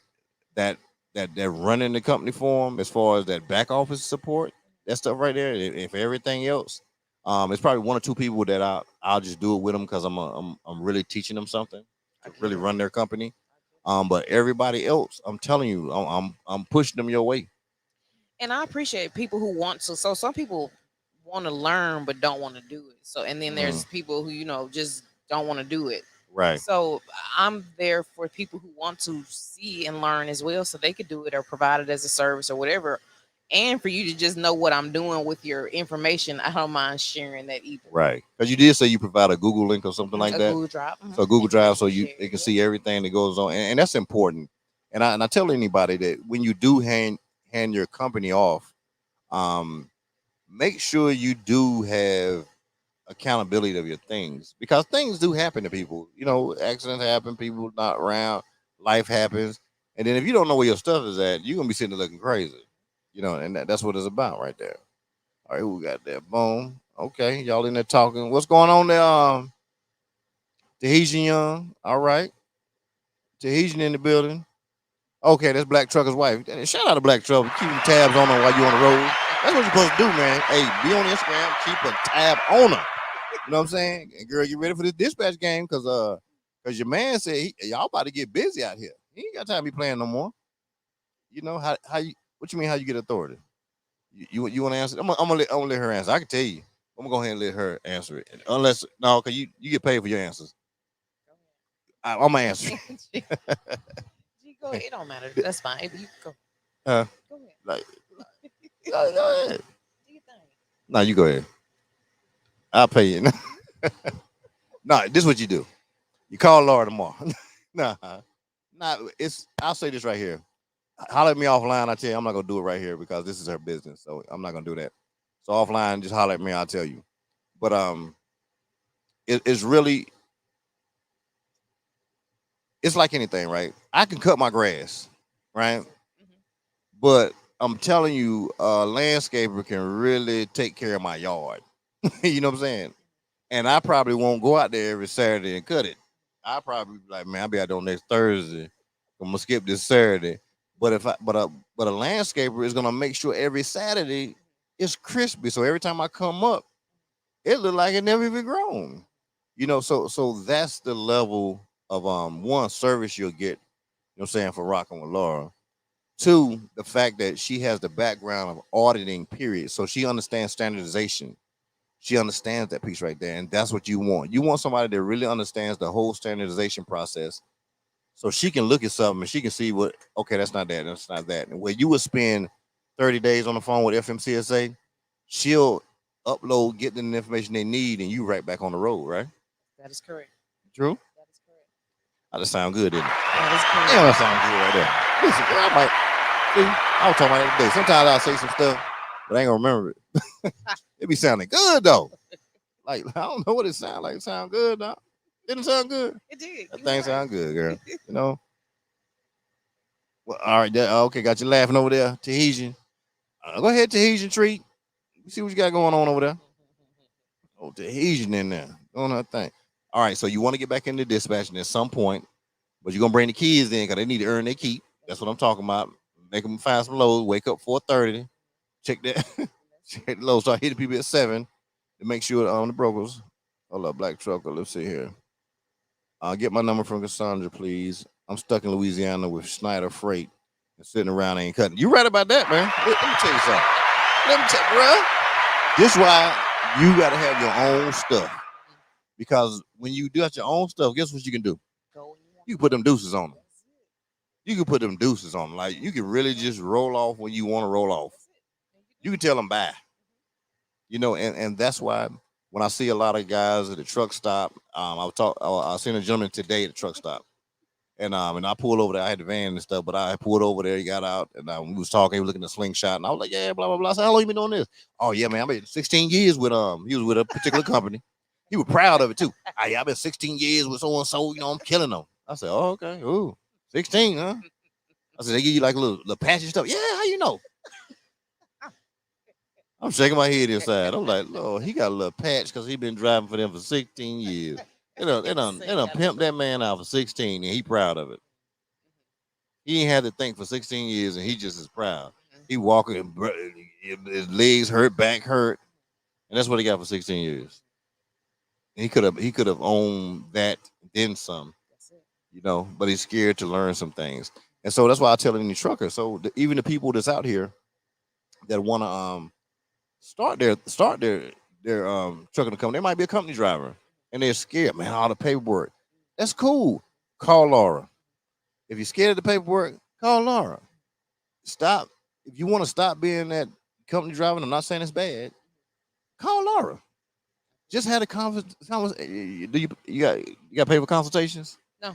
that that running the company for them as far as that back office support, that stuff right there. If everything else, it's probably one or two people that I'll just do it with them because I'm really teaching them something I to get really it. run their company. But everybody else, I'm telling you, I'm pushing them your way. And I appreciate people who want to. So some people want to learn but don't want to do it. So and then Mm, there's people who just don't want to do it. right, So I'm there for people who want to see and learn as well, so they could do it or provide it as a service or whatever. And for you to just know what I'm doing with your information, I don't mind sharing that either. right. Because you did say you provide a Google link or something like A that. Google Drive, So Google and people Drive, so can you share they it. can Yep. see everything that goes on, and that's important. And I tell anybody that when you do hand your company off, um, make sure you do have accountability of your things because things do happen to people. You know, accidents happen, people not around, life happens, and then if you don't know where your stuff is at, you're gonna be sitting there looking crazy. You know, and that's what it's about right there. All right, who got that? Boom. Okay, y'all in there talking. What's going on there? Tahitian Young. All right, Tahitian in the building. Okay, that's Black Trucker's wife. Shout out to Black Trucker. Keeping tabs on her while you on the road. That's what you're supposed to do, man. Hey, be on Instagram, keep a tab on her. You know what I'm saying? And girl, get ready for this dispatch game because your man said y'all about to get busy out here. He ain't got time to be playing no more. You know how you what you mean how you get authority? You want to answer? I'm gonna let her answer. I can tell you. I'm gonna go ahead and let her answer it. Unless no, cause you get paid for your answers. I'm gonna answer. Gee, go ahead. It don't matter. That's fine. You go. uh, Go ahead. like, go ahead. Do your thing. No, you go ahead. I'll pay you. No, this is what you do. You call Laura tomorrow. nah, nah. I'll say this right here. Holler at me offline. I tell you, I'm not gonna do it right here because this is her business. So I'm not gonna do that. So offline, just holler at me. I'll tell you. But it's really it's like anything, right? I can cut my grass, right? Mhm. But I'm telling you, a landscaper can really take care of my yard. You know what I'm saying? And I probably won't go out there every Saturday and cut it. I probably be like, man, I'll be out there next Thursday. I'm gonna skip this Saturday. But if I but a landscaper is gonna make sure every Saturday it's crispy. So every time I come up, it look like it never even grown. You know, so that's the level of one service you'll get, you know what I'm saying, for rocking with Laura. Two, the fact that she has the background of auditing, period. So she understands standardization. She understands that piece right there, and that's what you want. You want somebody that really understands the whole standardization process, so she can look at something and she can see what. Okay, that's not that. That's not that. And where you would spend 30 days on the phone with FMCSA, she'll upload, get the information they need, and you right back on the road. Right? That is correct. True. That is correct. That just sound good, didn't it? That is Yeah, that correct. sound good right there. Listen, girl, I might. See, I was talking about it today. Sometimes I'll say some stuff, but I ain't gonna remember it. It be sounding good though. Like I don't know what it sound like. It sound good, dog. Didn't it sound good? It did. That You thing were right. sound good, girl. You know. Well, all right. Okay, got you laughing over there, Tahitian. Go ahead, Tahitian treat. You see what you got going on over there. Oh, Tahitian in there doing her thing. All right, so you want to get back into dispatching at some point, but you're gonna bring the kids in because they need to earn their keep. That's what I'm talking about. Make them find some loads. Wake up 4:30. Check that. Check the loads. Start hitting people at 7 to make sure on the brokers. Hold up, black trucker. Let's see here. I'll get my number from Cassandra, please. I'm stuck in Louisiana with Schneider Freight and sitting around ain't cutting. You right about that, man. Let me tell you something. Let me tell you, bro. This why you got to have your own stuff. Because when you do your own stuff, guess what you can do? Go when you want You to can put go. them deuces on them. That's it. You can put them deuces on them. Like you can really just roll off when you want to roll off. That's it. And You you can tell them bye. You know, and that's why when I see a lot of guys at the truck stop, I seen a gentleman today at the truck stop. And I pulled over there. I had the van and stuff, but I pulled over there. He got out, and we was talking. He was looking at the slingshot, and I was like, "Yeah, blah blah blah." I said, "How long you been doing this?" "Oh yeah, man, I've been 16 years with He was with a particular company. He was proud of it too. I've been 16 years with so and so. You know, I'm killing them." I said, "Oh okay, ooh, 16, huh?" I said, "They give you like a little patchy stuff." "Yeah, how you know?" I'm shaking my head inside. I'm like, "Lord, he got a little patch because he been driving for them for 16 years." They done pimped that man out for 16, and he proud of it. He ain't had to think for 16 years, and he just is proud. He walking, his legs hurt, back hurt, and that's what he got for 16 years. And he could have owned that then some, That's it. but he's scared to learn some things. And so that's why I tell any trucker. So even the people that's out here that want to start their trucking company, they might be a company driver, and they're scared, man, all the paperwork. That's cool. Call Laura. If you're scared of the paperwork, call Laura. Stop. If you want to stop being that company driver, I'm not saying it's bad. Call Laura. Just had a conversation. Do you got to pay for consultations? No.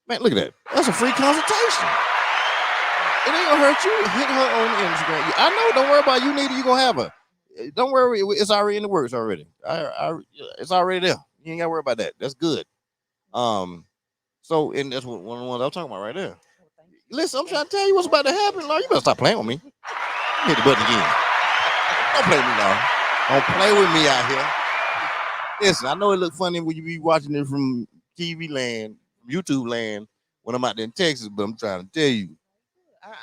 Man, look at that. That's a free consultation. It ain't gonna hurt you. Hit her on Instagram. I know. Don't worry about it. You need it. You gonna have her. Don't worry. It's already in the works already. It's already there. You ain't gotta worry about that. That's good. So and that's one of the ones I'm talking about right there. Oh, thank you. Listen, I'm trying to tell you what's about to happen, Laura. You better stop playing with me. Hit the button again. Don't play with me, Laura. Don't play with me out here. Listen, I know it look funny when you be watching it from TV land, YouTube land, when I'm out there in Texas, but I'm trying to tell you,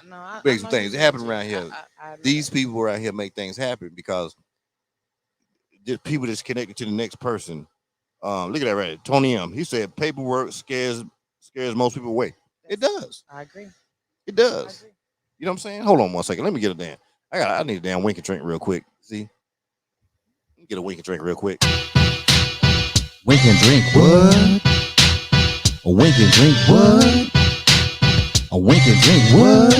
No, I make some know things you happen legit. around here. I admit These it. people around here make things happen because just people that's connected to the next person. Look at that right there. Tony M. He said paperwork scares most people away. It does. I agree. It I does. agree. You know what I'm saying? Hold on one second. Let me get a damn. I need a damn wink and drink real quick. See? Let me get a wink and drink real quick. Wink and drink what? A wink and drink what? A wink and drink what?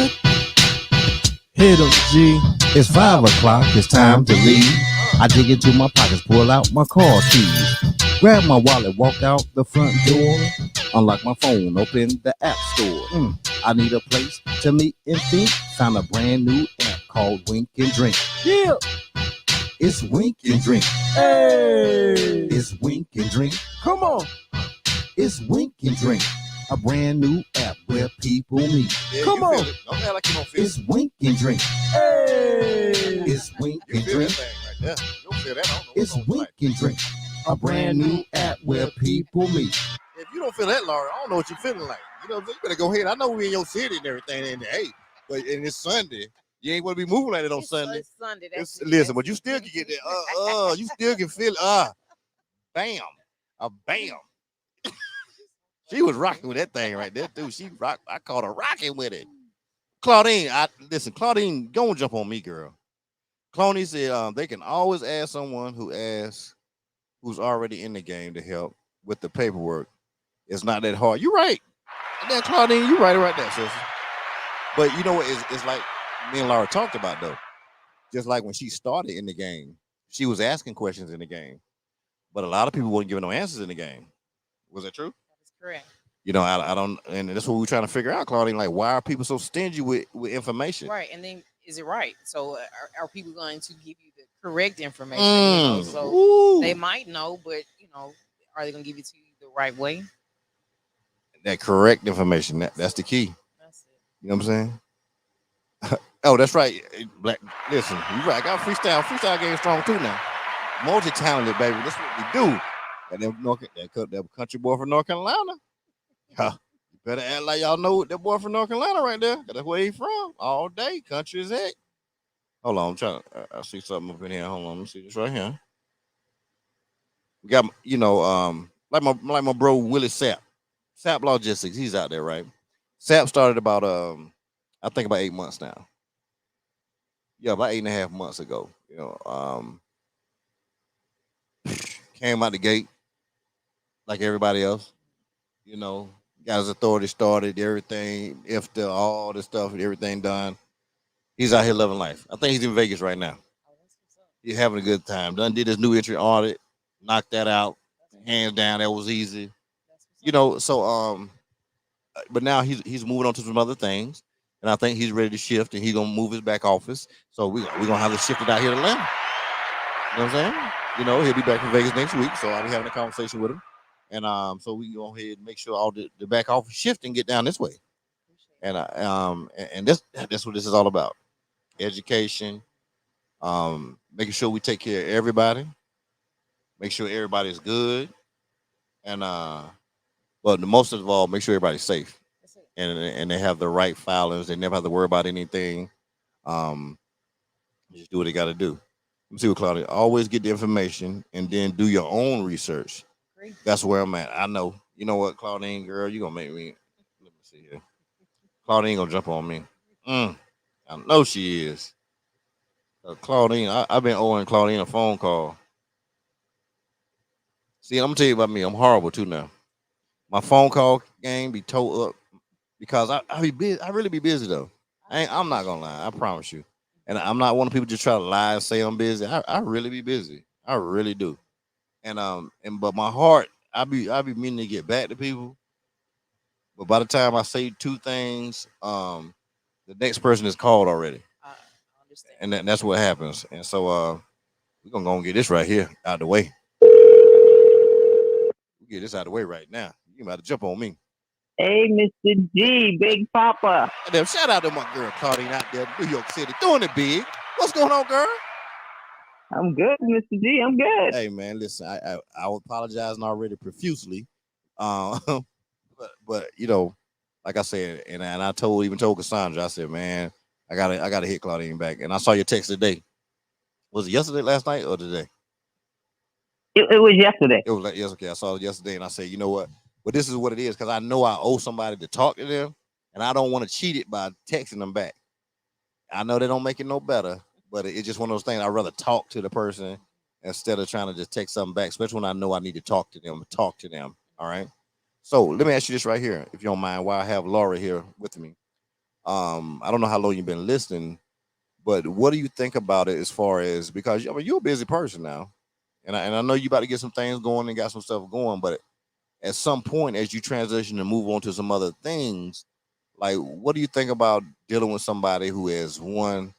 Hit 'em, G. It's 5 o'clock. It's time to leave. I dig into my pockets, pull out my car keys, grab my wallet, walk out the front door, unlock my phone, open the app store. I need a place to meet and think. Found a brand new app called Wink and Drink. Yeah, it's Wink and Drink. Hey, it's Wink and Drink. Come on, it's Wink and Drink. A brand new app where people meet. Yeah, come on, don't act like you don't feel it. It's Wink and Drink. Hey, it's Wink and Drink. Yeah, you'll feel that. I don't know it's Wink and Drink, a brand new app where people meet. If you don't feel that, Laura, I don't know what you're feeling like. You better go ahead. I know we're in your city and everything, and hey, but and it's Sunday. You ain't want to be moving like that on Sunday. It's Sunday. Listen, but you still can get that. You still can feel bam, a bam. She was rocking with that thing right there, too. She rocked. I caught her rocking with it. Claudine, Claudine, go and jump on me, girl. Cloney said they can always ask someone who's already in the game to help with the paperwork. It's not that hard. You're right. And then Claudine, you're right there, sister. But you know what? It's like me and Laura talked about though. Just like when she started in the game, she was asking questions in the game, but a lot of people weren't giving no answers in the game. Was that true? That is correct. You know, I don't, and that's what we're trying to figure out, Claudine. Like, why are people so stingy with information? Right, and then is it right? So are people going to give you the correct information? You know, so they Ooh, might know, but are they going to give it to you the right way? that correct information. That's the key. That's it. You know what I'm saying? Oh, that's right. Black. Listen, you right. I got freestyle. Freestyle game strong too now. Multi-talented, baby. That's what we do. And that country boy from North Carolina. Huh. You better act like y'all know that boy from North Carolina right there. 'Cause that's where he from. All day. Country as heck. Hold on. I'm trying to, I see something up in here. Hold on. Let me see this right here. We got, like my bro Willie Sapp. Sapp Logistics. He's out there, right? Sapp started about, I think about 8 months now. Yeah, about 8.5 months ago. Came out the gate like everybody else. You know, got his authority started, everything, if the all the stuff, everything done. He's out here loving life. I think he's in Vegas right now. Oh, that's what's up. He's having a good time. Done did his new entry audit, knocked that out, hands down. That was easy. That's what's You up. know, so but now he's moving on to some other things, and I think he's ready to shift, and he's gonna move his back office. So we're gonna have to shift it out here to Atlanta. You know what I'm saying? You know, he'll be back in Vegas next week, so I'll be having a conversation with him. And so we can go ahead and make sure all the back office shift and get down this way. Appreciate it. And that's what this is all about. Education, making sure we take care of everybody, make sure everybody's good, and but the most of all, make sure everybody's safe That's it. and they have the right filings. They never have to worry about anything. Um, just do what they got to do. Let me see what Claudia. Always get the information and then do your own research. Agree. That's where I'm at. I know. You know what, Claudine, girl, you gonna make me. Let me see here. Claudine gonna jump on me. I know she is. Claudine, I've been owing Claudine a phone call. See, I'm gonna tell you about me. I'm horrible too now. My phone call game be towed up because I be busy. I really be busy though. I'm not gonna lie. I promise you. And I'm not one of the people just try to lie and say I'm busy. I really be busy. I really do. But my heart, I be meaning to get back to people. But by the time I say two things, the next person is called already, I understand. and that's what happens. And so we're gonna go and get this right here out the way. We get this out the way right now. You about to jump on me. Hey, Mr. G, Big Papa. And then shout out to my girl Claudine out there, in New York City, doing it big. What's going on, girl? I'm good, Mr. G. I'm good. Hey man, listen, I was apologizing already profusely, uh, but you know, like I said, and I told Cassandra, I said, man, I gotta hit Claudine back, and I saw your text today. Was it yesterday, last night, or today? It was yesterday. It was like yes, okay. I saw it yesterday, and I said, you know what? But this is what it is because I know I owe somebody to talk to them, and I don't want to cheat it by texting them back. I know they don't make it no better, but it's just one of those things. I'd rather talk to the person instead of trying to just text something back, especially when I know I need to talk to them. Talk to them. All right. So let me ask you this right here, if you don't mind, while I have Laura here with me. I don't know how long you've been listening, but what do you think about it as far as because I mean, you're a busy person now, and I know you about to get some things going and got some stuff going, but at some point as you transition and move on to some other things, like what do you think about dealing with somebody who has one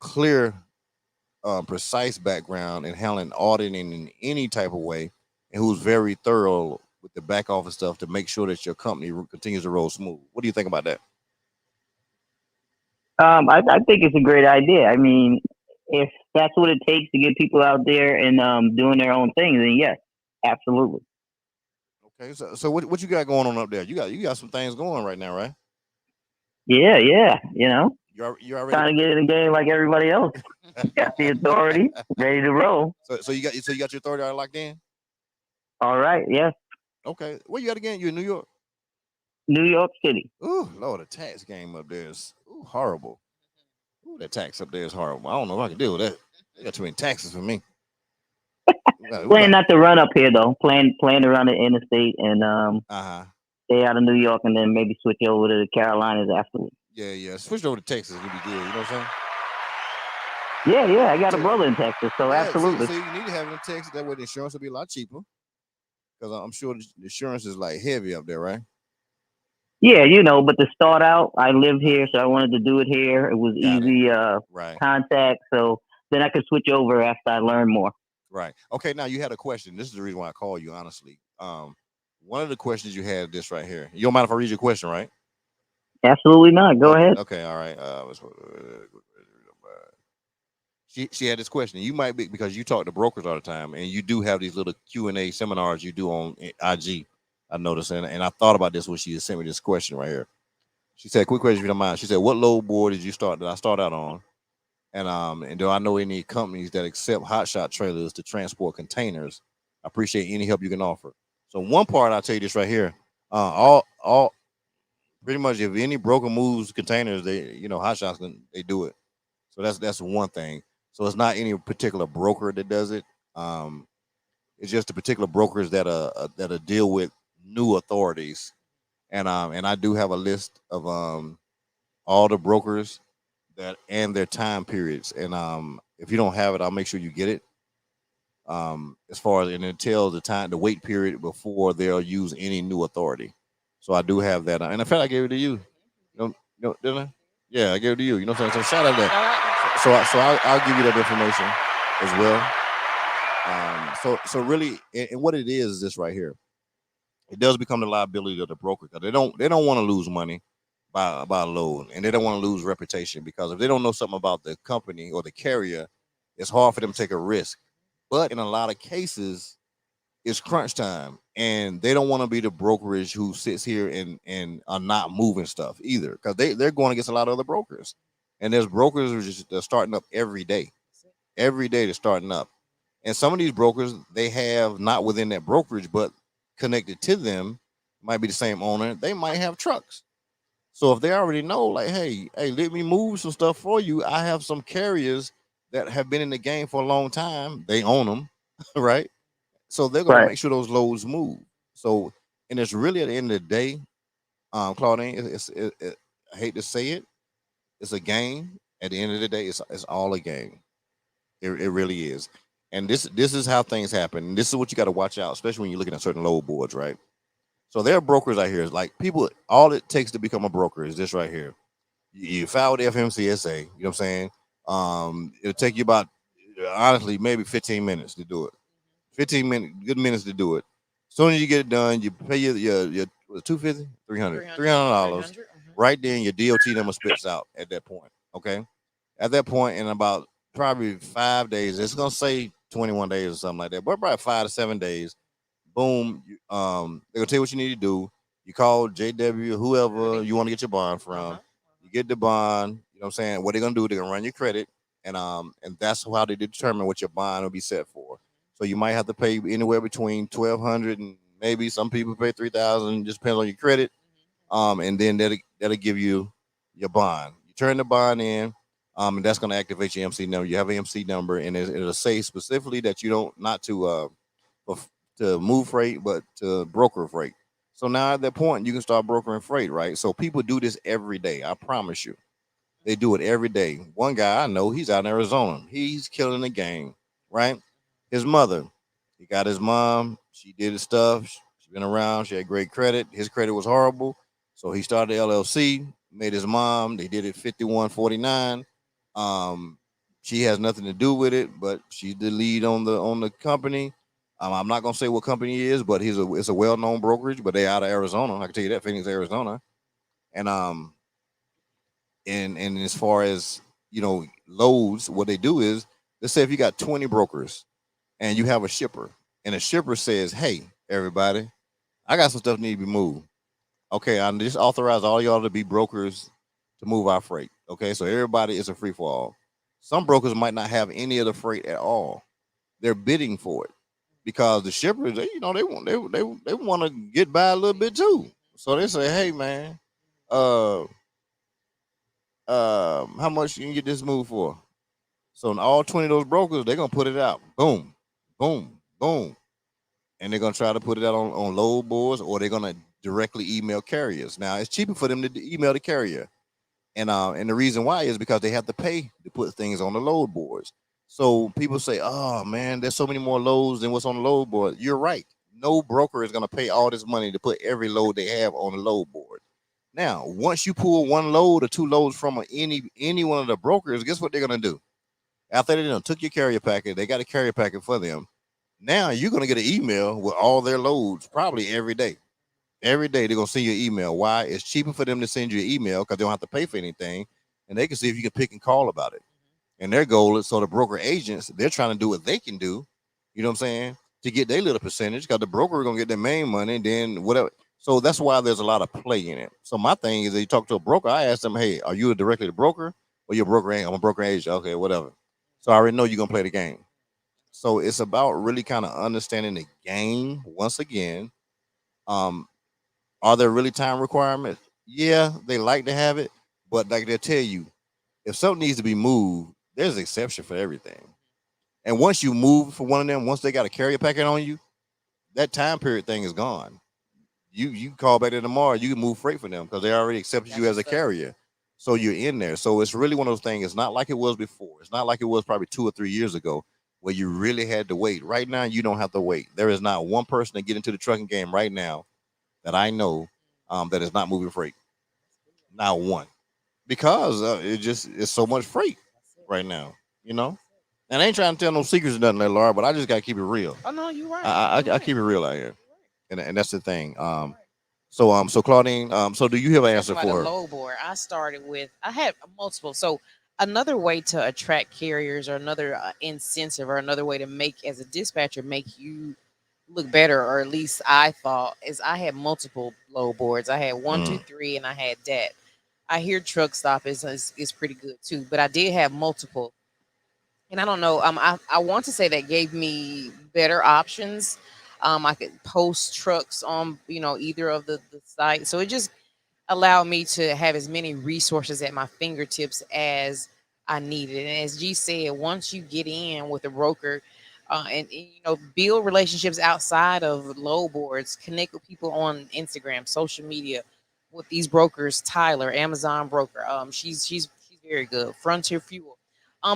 clear, precise background in handling auditing in any type of way, and who's very thorough with the back office stuff to make sure that your company continues to roll smooth? What do you think about that? I think it's a great idea. I mean, if that's what it takes to get people out there and doing their own thing, then yes, absolutely. Okay, so what you got going on up there? You got some things going right now, right? Yeah, yeah. You know, You already trying to get in the game like everybody else. Got the authority, ready to roll. so you got your authority already locked in. All right, yes. Okay, where you at again? You in New York? New York City. Ooh, Lord, the tax game up there is horrible. Ooh, that tax up there is horrible. I don't know if I can deal with that. They got too many taxes for me. We Plan got not to run up here though. Plan to run the interstate and uh-huh. stay out of New York and then maybe switch over to the Carolinas afterwards. Yeah, yeah. Switch over to Texas would be good. You know what I'm saying? Yeah, I got a Te- brother in Texas, so yeah, absolutely. see, you need to have it in Texas. That way the insurance will be a lot cheaper. Because I'm sure the insurance is like heavy up there, right? Yeah, but to start out, I lived here, so I wanted to do it here. It was Got it. easy Right. contact, so then I could switch over after I learned more. Right. Okay, now you had a question. This is the reason why I called you, honestly. One of the questions you had this right here. You don't mind if I read your question, right? Absolutely not. Go ahead. Okay, all right. She had this question. You might be because you talk to brokers all the time, and you do have these little Q&A seminars you do on IG. I noticed, and I thought about this when she sent me this question right here. She said, "Quick question, if you don't mind." She said, "What load board did you start? Did I start out on? And do I know any companies that accept hotshot trailers to transport containers? I appreciate any help you can offer." So one part, I'll tell you this right here. All pretty much if any broker moves containers, hot shots they do it. So that's one thing. So it's not any particular broker that does it. Um, it's just the particular brokers that deal with new authorities. And I do have a list of all the brokers that and their time periods. And if you don't have it, I'll make sure you get it. As far as and it tells the wait period before they'll use any new authority. So I do have that. And in fact, I gave it to you. Didn't I? Yeah, I gave it to you. You know what I'm saying? So shout out that. I'll give you that information as well. So really, and what it is this right here. It does become the liability of the broker because they don't want to lose money by a load, and they don't want to lose reputation because if they don't know something about the company or the carrier, it's hard for them to take a risk. But in a lot of cases, it's crunch time, and they don't want to be the brokerage who sits here and are not moving stuff either because they're going against a lot of other brokers, and there's brokers who they're starting up every day. Every day they're starting up, and some of these brokers they have not within that brokerage, but connected to them might be the same owner. They might have trucks. So if they already know, like, hey, let me move some stuff for you. I have some carriers that have been in the game for a long time. They own them, right? So they're gonna Right. make sure those loads move. So, and it's really at the end of the day, Claudine, I hate to say it, it's a game. At the end of the day, it's all a game. It really is. And this is how things happen. And this is what you got to watch out, especially when you're looking at certain load boards, right? So there are brokers out here. Like people, all it takes to become a broker is this right here. You file with FMCSA. You know what I'm saying? It'll take you about honestly maybe 15 minutes to do it. 15 minutes to do it. As soon as you get it done, you pay your 250, 300 $300. Right then, your DOT number spits out at that point. Okay, at that point, in about probably 5 days, it's gonna say 21 days or something like that, but probably 5 to 7 days. Boom, they're gonna tell you what you need to do. You call JW, whoever you want to get your bond from. You get the bond. You know what I'm saying? What they're gonna do? They're gonna run your credit, and that's how they determine what your bond will be set for. So you might have to pay anywhere between 1,200 and maybe some people pay 3,000. Just depends on your credit. And then that'll give you your bond. You turn the bond in, and that's going to activate your MC number. You have an MC number, and it'll say specifically that you don't not to move freight, but to broker freight. So now at that point, you can start brokering freight, right? So people do this every day. I promise you, they do it every day. One guy I know, he's out in Arizona. He's killing the game, right? His mother, he got his mom. She did his stuff. She's been around. She had great credit. His credit was horrible. So he started the LLC, made his mom. They did it 5149. Um, she has nothing to do with it, but she's the lead on the company. I'm not gonna say what company he is, but it's a well-known brokerage, but they out of Arizona. I can tell you that, Phoenix, Arizona. And and as far as loads, what they do is let's say if you got 20 brokers and you have a shipper, and the shipper says, "Hey, everybody, I got some stuff need to be moved. Okay, I just authorize all y'all to be brokers to move our freight. Okay, so everybody is a free for all. Some brokers might not have any of the freight at all. They're bidding for it because the shippers, they want to get by a little bit too. So they say, "Hey, man, uh, How much you can get this move for? So in all 20 of those brokers, they're gonna put it out. Boom, boom, boom. And they're gonna try to put it out on load boards, or they're gonna directly email carriers. Now it's cheaper for them to email the carrier. And the reason why is because they have to pay to put things on the load boards. So people say, "Oh man, there's so many more loads than what's on the load board." You're right. No broker is going to pay all this money to put every load they have on the load board. Now, once you pull one load or two loads from any one of the brokers, guess what they're going to do? After they done took your carrier packet, they got a carrier packet for them. Now you're going to get an email with all their loads probably every day. Every day they're gonna send you an email. Why? It's cheaper for them to send you an email because they don't have to pay for anything, and they can see if you can pick and call about it. And their goal is so the broker agents they're trying to do what they can do. You know what I'm saying? To get their little percentage because the broker is gonna get their main money, and then whatever. So that's why there's a lot of play in it. So my thing is, that you talk to a broker, I ask them, "Hey, are you directly the broker or you're a broker? I'm a broker agent. Okay, whatever." So I already know you're gonna play the game. So it's about really kind of understanding the game once again. Um, are there really time requirements? Yeah, they like to have it, but like they'll tell you, if something needs to be moved, there's an exception for everything. And once you move for one of them, once they got a carrier packet on you, that time period thing is gone. You can call back there tomorrow, you can move freight for them because they already accepted you That's as a what's up. carrier. So you're in there. So it's really one of those things. It's not like it was before. It's not like it was probably 2 or 3 years ago where you really had to wait. Right now, you don't have to wait. There is not one person that get into the trucking game right now that I know that is not moving freight. Not one, because it just it's so much freight That's it. right now. You know, and I ain't trying to tell no secrets or nothing, there, Laura. But I just gotta keep it real. Oh no, you're right. I You're keep right. it real out here, You're right. and that's the thing. You're right. So Claudine, so do you have an Talking answer about a for her? low board, I started with I had multiple. So another way to attract carriers, or another incentive, or another way to make as a dispatcher make you look better, or at least I thought, is I had multiple low boards. I had one, two, Mm, three, and I had that. I hear truck stop is pretty good too, but I did have multiple, and I don't know. I want to say that gave me better options. I could post trucks on either of the sites, so it just allowed me to have as many resources at my fingertips as I needed. And as G said, once you get in with a broker, and build relationships outside of low boards, connect with people on Instagram, social media, with these brokers. Tyler, Amazon broker, she's very good. Frontier Fuel.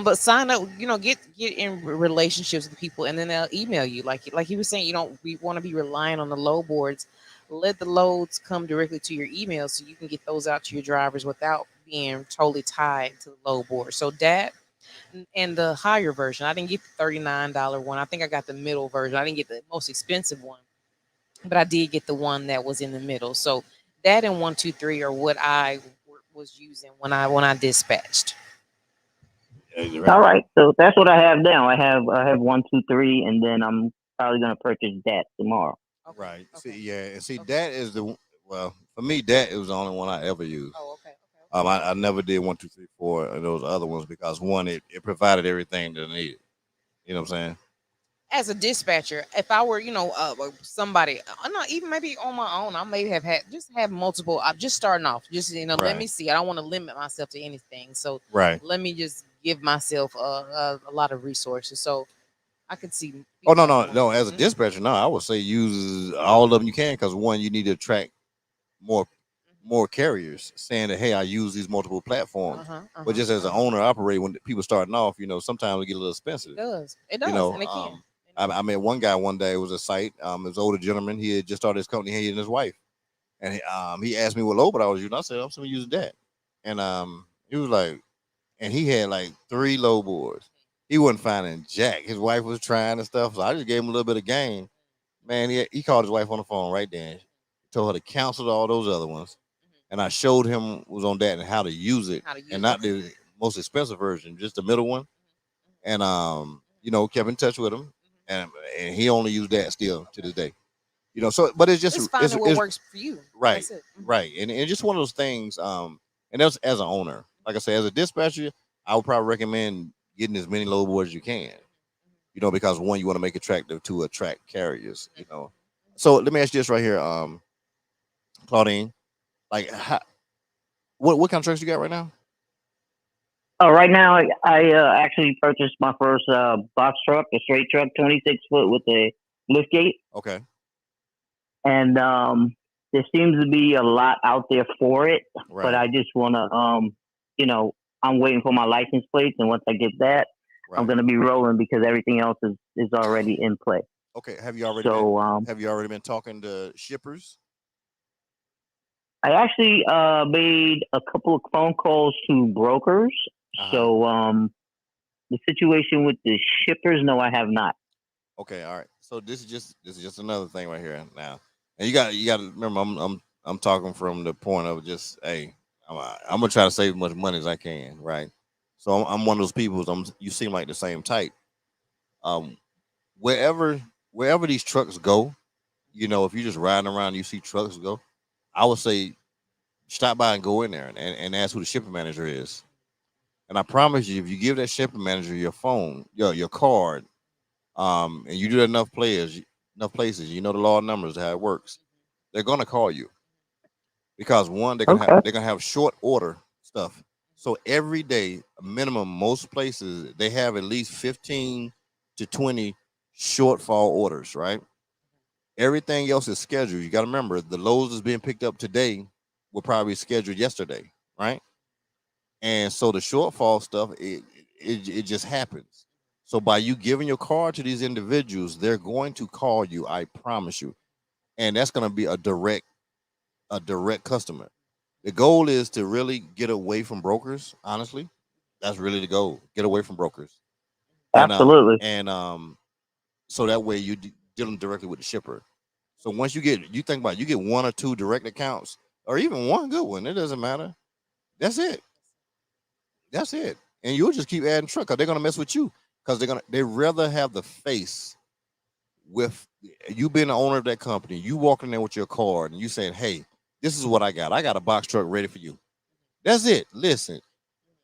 But sign up, get in relationships with people, and then they'll email you. Like he was saying, you don't we want to be relying on the low boards. Let the loads come directly to your email so you can get those out to your drivers without being totally tied to the low board. So that and the higher version. I didn't get the $39 one. I think I got the middle version. I didn't get the most expensive one, but I did get the one that was in the middle. So that and 123 are what I was using when I dispatched. yeah, you're All right. right, so that's what I have now. I have 1, 2, 3, and then I'm probably gonna purchase that tomorrow. Okay. Right. See, Okay. yeah, and see, Okay. that is well for me. That it was the only one I ever used. Oh, okay. Okay. Okay. I never did 1, 2, 3, 4, and those other ones because one, it provided everything that I needed. You know what I'm saying? As a dispatcher, if I were, somebody, not even maybe on my own, I may have had just have multiple. I'm just starting off. Just let Right. me see. I don't want to limit myself to anything, so Right. let me just give myself a lot of resources. So I could see Oh people no, like no, doing no. that. As a dispatcher, no, I would say use all of them you can because one, you need to attract more carriers saying that hey, I use these multiple Uh platforms. huh. Uh But huh. just as Uh an huh. owner operator, when people starting off, sometimes it get a little It expensive. does. It You does, know, and it can. And I met one guy one day. It was a site. This older gentleman. He had just started his company. He and his wife, and he asked me what low, but I was using. I said I'm still using that, and he was like, and he had like 3 low boards. He wasn't finding jack. His wife was trying and stuff, so I just gave him a little bit of game. Man, he called his wife on the phone right then. Told her to cancel all those other ones, and I showed him was on that and how to use it, how to and use not it. the most expensive version, just the middle one. And kept in touch with him, and he only used that still to this day. So but it's just It's finding what it's works for you. right, That's it. right, and just one of those things. And that's as an owner, like I said, as a dispatcher, I would probably recommend getting as many load boards as you can. Because one, you want to make attractive to attract carriers. So let me ask you this right here, Claudine. Like, what kind of trucks you got right now? Oh, right now I actually purchased my first box truck, a straight truck, 26 foot with a lift gate, Okay. and there seems to be a lot out there for it. But Right. I just want to, you know, I'm waiting for my license plates, and once I get that, I'm Right. gonna be rolling because everything else is already in play. Okay. So Have you already been talking to shippers? I actually made a couple of phone calls to brokers. Uh huh. So the situation with the shippers, no, I have not. Okay. All right. So this is just another thing right here now, and you got to remember I'm talking from the point of just hey I'm gonna try to save as much money as I can, right? So I'm one of those people. You seem like the same type. Um, wherever wherever these trucks go, if you're just riding around, and you see trucks go. I would say stop by and go in there and ask who the shipping manager is. And I promise you, if you give that shipping manager your phone, your card, and you do that enough places, you know the law of numbers, how it works. They're gonna call you because one, Okay, they're gonna have short order stuff. So every day, minimum, most places they have at least 15 to 20 shortfall orders, right? Everything else is scheduled. You got to remember the loads that's being picked up today were probably scheduled yesterday, right? And so the shortfall stuff, it just happens. So by you giving your card to these individuals, they're going to call you. I promise you, and that's going to be a direct customer. The goal is to really get away from brokers. Honestly, that's really the goal. Get away from brokers, and absolutely. so that way you dealing directly with the shipper. So once you think about it, you get one or two direct accounts, or even one good one. It doesn't matter. That's it. That's it. And you'll just keep adding truck because they're gonna mess with you because they rather have the face with you being the owner of that company. You walking there with your card and you saying, "Hey, this is what I got. I got a box truck ready for you." That's it. Listen,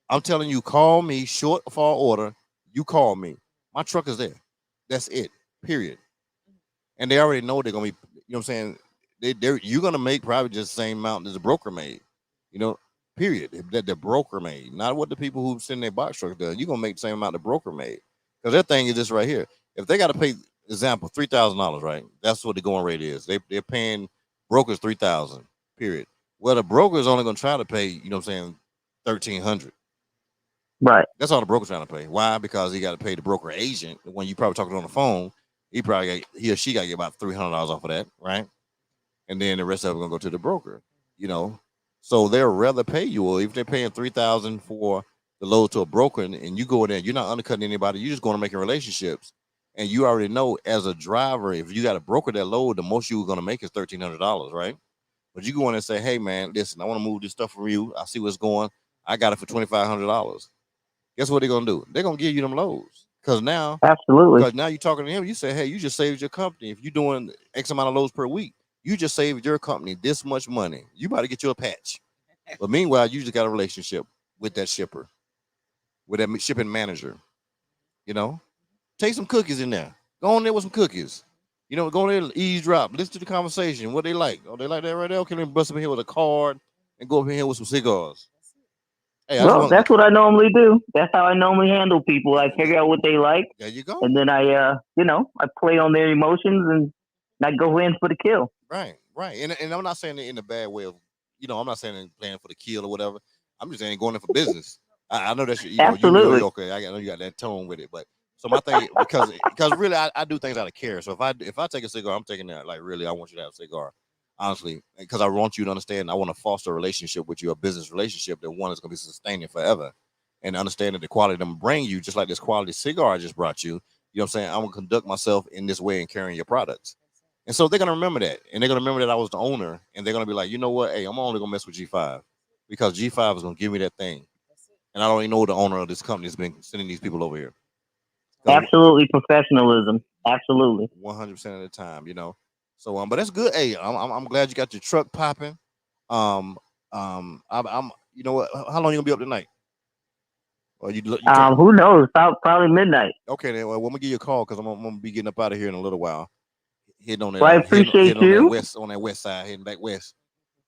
I'm telling you, call me short fall order. You call me. My truck is there. That's it. Period. And they already know they're gonna be. You know what I'm saying? You're gonna make probably just the same amount as the broker made. You know, period. That the broker made, not what the people who send their box trucks does. You're gonna make the same amount the broker made because their thing is this right here. If they got to pay, example, $3,000, right? That's what the going rate is. They're paying brokers 3,000. Period. Well, the broker is only gonna try to pay. You know what I'm saying? 1,300. Right. That's all the broker's trying to pay. Why? Because he got to pay the broker agent when you probably talking on the phone. He or she got to get about $300 off of that, right? And then the rest of it gonna go to the broker. You know, so they'll rather pay you, or if they're paying 3,000 for the load to a broker, and you go in there, you're not undercutting anybody. You're just going to making relationships, and you already know as a driver, if you got a broker that load, the most you're gonna make is $1,300, right? But you go in and say, hey man, listen, I want to move this stuff from you. I see what's going. I got it for $2,500. Guess what they're gonna do? They're gonna give you them loads Absolutely. because now you're talking to him. You say, hey, you just saved your company. If you're doing X amount of loads per week, you just saved your company this much money. You about to get you a patch. But meanwhile, you just got a relationship with that shipper, with that shipping manager. You know, take some cookies in there. Go on there with some cookies. Go in there and eavesdrop. Listen to the conversation. What they like. Oh, they like that right there. Okay, let me bust up in here with a card and go up in here with some cigars. Hey, I just Well, want. that's what I normally do. That's how I normally handle people. I figure out what they like, There you go. and then I play on their emotions and I go in for the kill. Right, right. And I'm not saying it in a bad way of, I'm not saying playing for the kill or whatever. I'm just saying going in for business. I know that's you Absolutely. okay. I know you got that tone with it, but so my thing because really I do things out of care. So if I take a cigar, I'm taking that like really I want you to have a cigar, honestly, because I want you to understand. I want to foster a relationship with you, a business relationship that one is going to be sustaining forever, and understanding the quality I'm bring you, just like this quality cigar I just brought you. You know what I'm saying? I'm gonna conduct myself in this way in carrying your products. And so they're gonna remember that, and they're gonna remember that I was the owner, and they're gonna be like, you know what? Hey, I'm only gonna mess with G5 because G5 is gonna give me that thing, and I don't even know the owner of this company has been sending these people over here. Because Absolutely professionalism. Absolutely. 100% of the time, So but that's good. Hey, I'm glad you got your truck popping. Um, I'm you know what? How long you gonna be up tonight? Or you try? Who knows? Probably midnight. Okay, then. Well, I'm gonna give you a call because I'm gonna be getting up out of here in a little while. Heading on that Well, I heading appreciate on that you. west side, heading back west.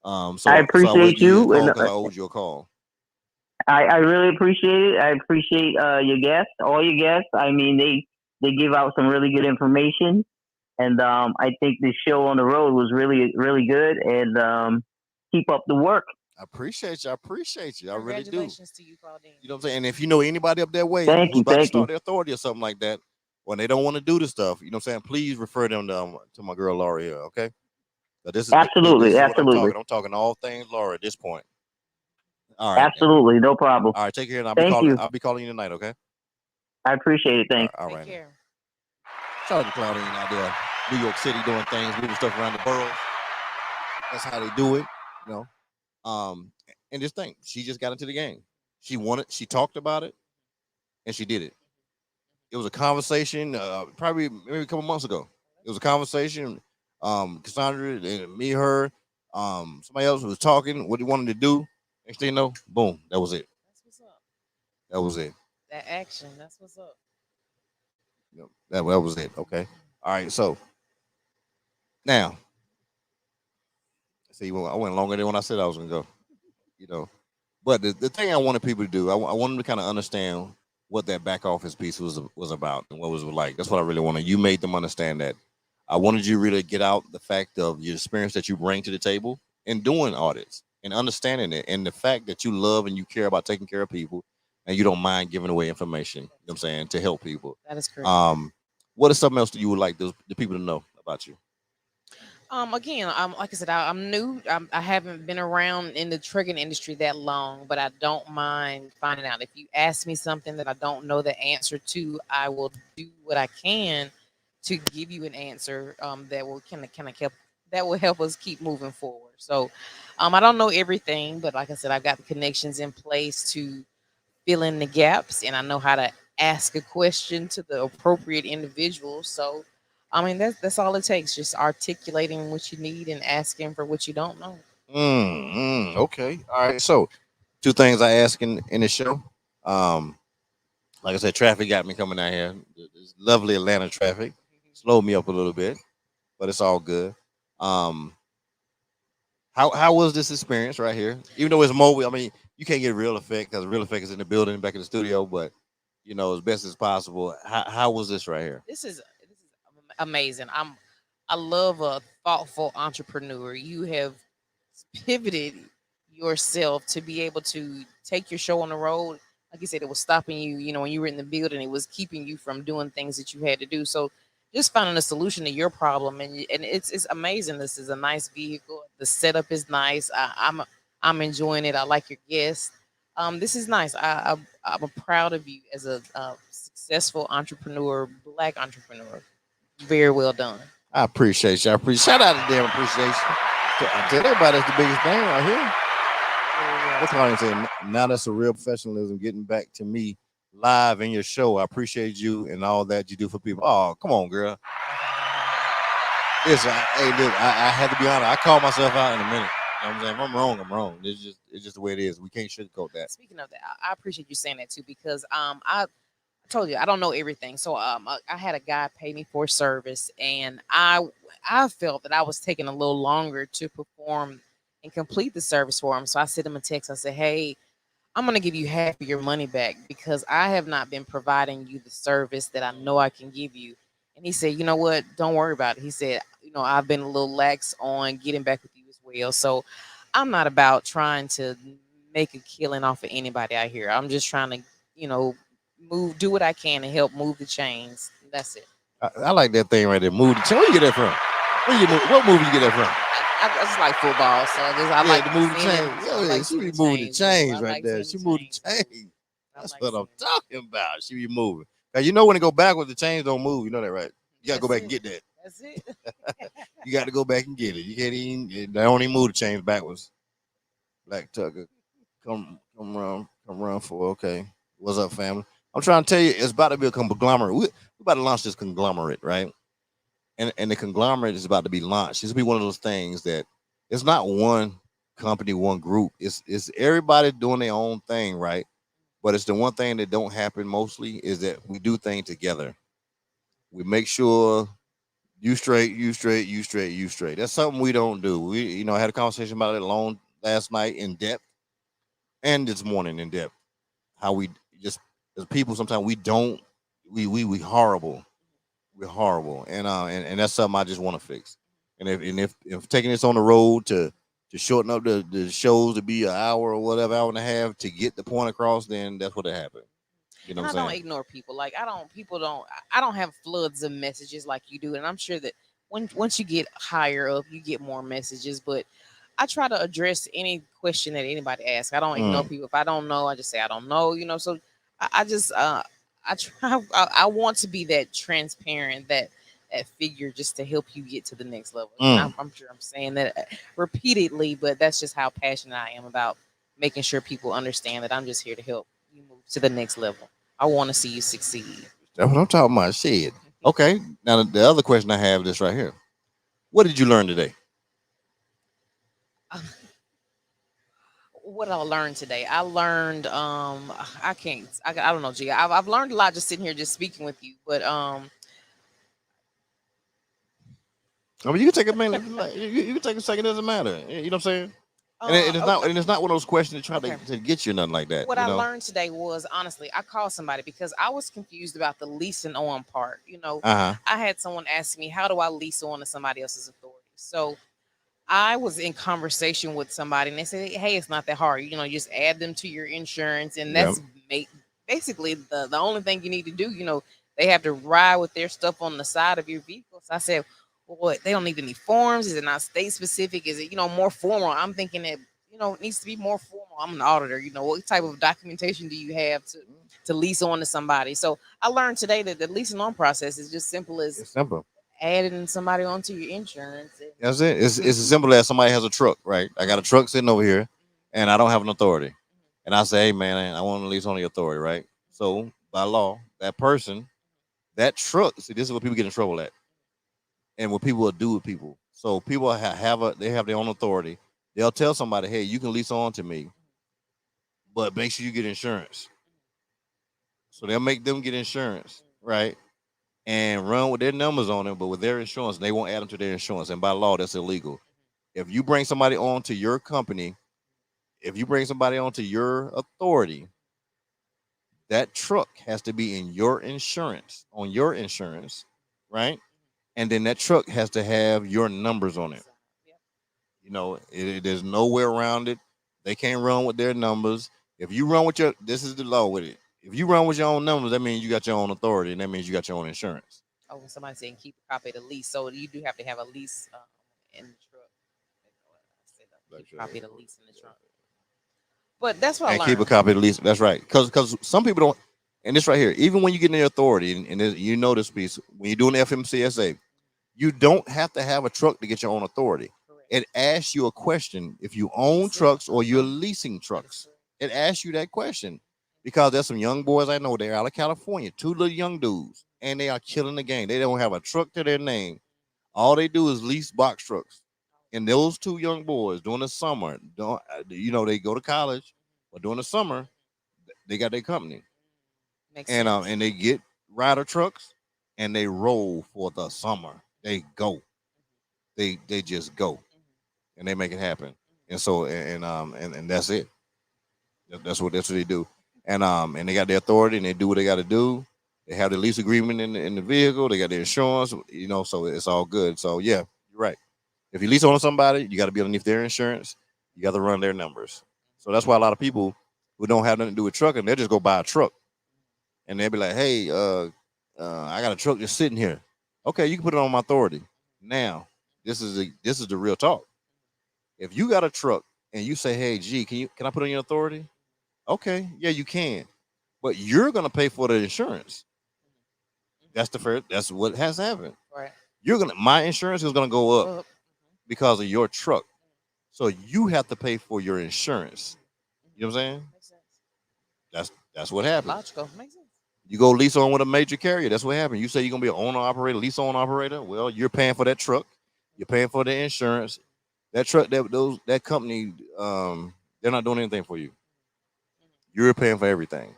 I So I will appreciate give you a you, call and because I owed you a call. I really appreciate it. I appreciate your guests, all your guests. I mean, they give out some really good information, and I think the show on the road was really good. And keep up the work. I appreciate you. I appreciate you. I really do. Congratulations to you, Claudine. You know what I'm saying? And if you know anybody up that way Thank who's you, about to thank you. start their authority or something like that, when they don't want to do the stuff, you know what I'm saying? Please refer them to my girl Laura here, okay? So this Absolutely, is what I'm absolutely, talking. I'm talking all things Laura at this point. All right, then. absolutely, no problem. All right, take care, and Thank you. I'll be calling you tonight, okay? I appreciate it. Thanks. All Take right. care. Shout out to Claudine out there, New York City, doing things, moving stuff around the borough. That's how they do it, you know. And just think, she just got into the game. She talked about it, and she did it. It was a conversation, probably maybe a couple months ago. It was a conversation. Cassandra and me, her, somebody else was talking what he wanted to do. Next thing you know, boom, that was it. That's what's up. That was it. That action. That's what's up. Yep, that was it. Okay. All right. So now, see, I went longer than when I said I was gonna go. You know, but the thing I wanted people to do, I wanted them to kind of understand what that back office piece was about and what was like. That's what I really wanted. You made them understand that. I wanted you to really get out the fact of your experience that you bring to the table in doing audits and understanding it, and the fact that you love and you care about taking care of people, and you don't mind giving away information. You know what I'm saying, to help people. That is correct. What is something else that you would like the people to know about you? Again, like I said, I'm new. I haven't been around in the trucking industry that long, but I don't mind finding out. If you ask me something that I don't know the answer to, I will do what I can to give you an answer that will kind of help that will help us keep moving forward. So, I don't know everything, but like I said, I've got the connections in place to fill in the gaps, and I know how to ask a question to the appropriate individual. So, I mean, that's all it takes, just articulating what you need and asking for what you don't know. Okay. All right. So, two things I ask in the show. Um, like I said, traffic got me coming out here. This lovely Atlanta traffic slowed me up a little bit, but it's all good. Um, how was this experience right here? Even though it's mobile, I mean, you can't get real effect because real effect is in the building, back in the studio. But as best as possible. How was this right here? This is amazing. I love a thoughtful entrepreneur. You have pivoted yourself to be able to take your show on the road. Like you said, it was stopping you, when you were in the building, it was keeping you from doing things that you had to do. So just finding a solution to your problem, and it's amazing. This is a nice vehicle. The setup is nice. I'm enjoying it. I like your guests. This is nice. I'm proud of you as a successful entrepreneur, black entrepreneur. Very well done. I appreciate you. I appreciate. Shout out to them. Appreciation. I tell everybody that's the biggest thing right here. That's what I'm saying. Now that's a real professionalism getting back to me live in your show. I appreciate you and all that you do for people. Oh, come on, girl. Listen, I had to be honest. I call myself out in a minute. You know what I'm saying? If I'm wrong, I'm wrong. It's just the way it is. We can't sugarcoat that. Speaking of that, I appreciate you saying that too, because I told you I don't know everything. So I had a guy pay me for service, and I felt that I was taking a little longer to perform and complete the service for him. So I sent him a text. I said, "Hey, I'm gonna give you half of your money back because I have not been providing you the service that I know I can give you." And he said, "You know what? Don't worry about it." He said, "I've been a little lax on getting back with you as well. So I'm not about trying to make a killing off of anybody out here. I'm just trying to, you know, do what I can to help move the chains. That's it." I like that thing right there. Move the chain. Where you get that from? What movie you get that from? I just like football, so I Yeah, like the move the seeing chain. it. I Yeah, like she seeing be the moving the chains move. chains I right like there. seeing She the moved the chains move. chain. I That's like what I'm seeing it. talking about. She be moving. Cause you know when it go backwards, the chains don't move. You know that, right? You gotta go That's back and it. get that. That's it. You got to go back and get it. You can't even. They only move the chains backwards. Black Tucker, come run for. Okay, what's up, family? I'm trying to tell you, it's about to be a conglomerate. We about to launch this conglomerate, right? And the conglomerate is about to be launched. This will be one of those things that it's not one company, one group. It's everybody doing their own thing, right? But it's the one thing that don't happen mostly is that we do things together. We make sure you straight, you straight, you straight, you straight. That's something we don't do. I had a conversation about it long last night in depth, and this morning in depth. How we just as people sometimes we don't we horrible. We're horrible, and that's something I just want to fix. And if taking this on the road to shorten up the shows to be an hour or whatever, hour and a half to get the point across, then that's what happened. You know And I what I'm don't saying? ignore people. Like I don't people don't I don't have floods of messages like you do. And I'm sure that once you get higher up, you get more messages. But I try to address any question that anybody asks. I don't ignore Mm. people. If I don't know, I just say I don't know, So I just I try I want to be that transparent, that figure just to help you get to the next level. And Mm. I'm sure I'm saying that repeatedly, but that's just how passionate I am about making sure people understand that I'm just here to help you move to the next level. I want to see you succeed. That's what I'm talking about. Shit. Okay. Now the other question I have is right here. What did you learn today? What I learned today, I learned I don't know, G. I've learned a lot just sitting here just speaking with you, but I mean, you can take a minute. You can take a second. It doesn't matter. You know what I'm saying? And it's not one of those questions that try okay. to get you nothing like that. What You I know? learned today was honestly, I called somebody because I was confused about the leasing on part. Uh huh. I had someone ask me, how do I lease on to somebody else's authority? So I was in conversation with somebody and they said, hey, it's not that hard. You just add them to your insurance, and Yeah. that's basically the only thing you need to do. They have to ride with their stuff on the side of your vehicle. So I said, well, what, they don't need any forms? Is it not state specific? Is it, more formal? I'm thinking that, it needs to be more formal. I'm an auditor. What type of documentation do you have to lease on to somebody? So I learned today that the leasing on process is just simple as It's simple. adding somebody onto your insurance. That's it. It's as simple as somebody has a truck, right? I got a truck sitting over here, and I don't have an authority, and I say, hey man, I want to lease on the authority, right? So by law, that person, that truck. See, this is what people get in trouble at, and what people will do with people. So people they have their own authority. They'll tell somebody, hey, you can lease on to me, but make sure you get insurance. So they'll make them get insurance, right? And run with their numbers on it, but with their insurance, they won't add them to their insurance. And by law, that's illegal. If you bring somebody on to your company, if you bring somebody onto your authority, that truck has to be in your insurance, on your insurance, right? And then that truck has to have your numbers on it. There's no way around it. They can't run with their numbers. If you run with this is the law with it. If you run with your own numbers, that means you got your own authority, and that means you got your own insurance. Oh, when somebody saying keep a copy of the lease, so you do have to have a lease in the truck. I said, keep a copy of the lease in the trunk. But that's what I And keep a learned. copy of the lease. That's right. Because some people don't. And this right here, even when you get in the authority, and you know this piece, when you're doing the FMCSA, you don't have to have a truck to get your own authority. Correct. It asks you a question if you own trucks or you're leasing trucks. It asks you that question because there's some young boys I know, they're out of California, two little young dudes, and they are killing the game. They don't have a truck to their name. All they do is lease box trucks. And those two young boys during the summer, they go to college, but during the summer, they got their company. Makes And sense. and they get rider trucks and they roll for the summer. They go. They just go and they make it happen. And so and that's it. That's what they do. And they got their authority and they do what they got to do. They have the lease agreement in the vehicle. They got their insurance. So it's all good. So yeah, you're right. If you lease on somebody, you got to be underneath their insurance. You got to run their numbers. So that's why a lot of people who don't have nothing to do with trucking, they just go buy a truck and they'll be like, "Hey, I got a truck just sitting here. Okay, you can put it on my authority." Now, this is the real talk. If you got a truck and you say, "Hey, G, can I put it on your authority?" Okay, yeah, you can, but you're gonna pay for the insurance. That's the first. That's what has happened. Right. My insurance is gonna go up Well, because of your truck. So you have to pay for your insurance. You know what I'm saying? makes sense. That's what happens. Logical. Makes sense. You go lease on with a major carrier. That's what happened. You say you're gonna be an owner operator, lease on operator. Well, you're paying for that truck. You're paying for the insurance. That truck, that company, they're not doing anything for you. You're paying for everything,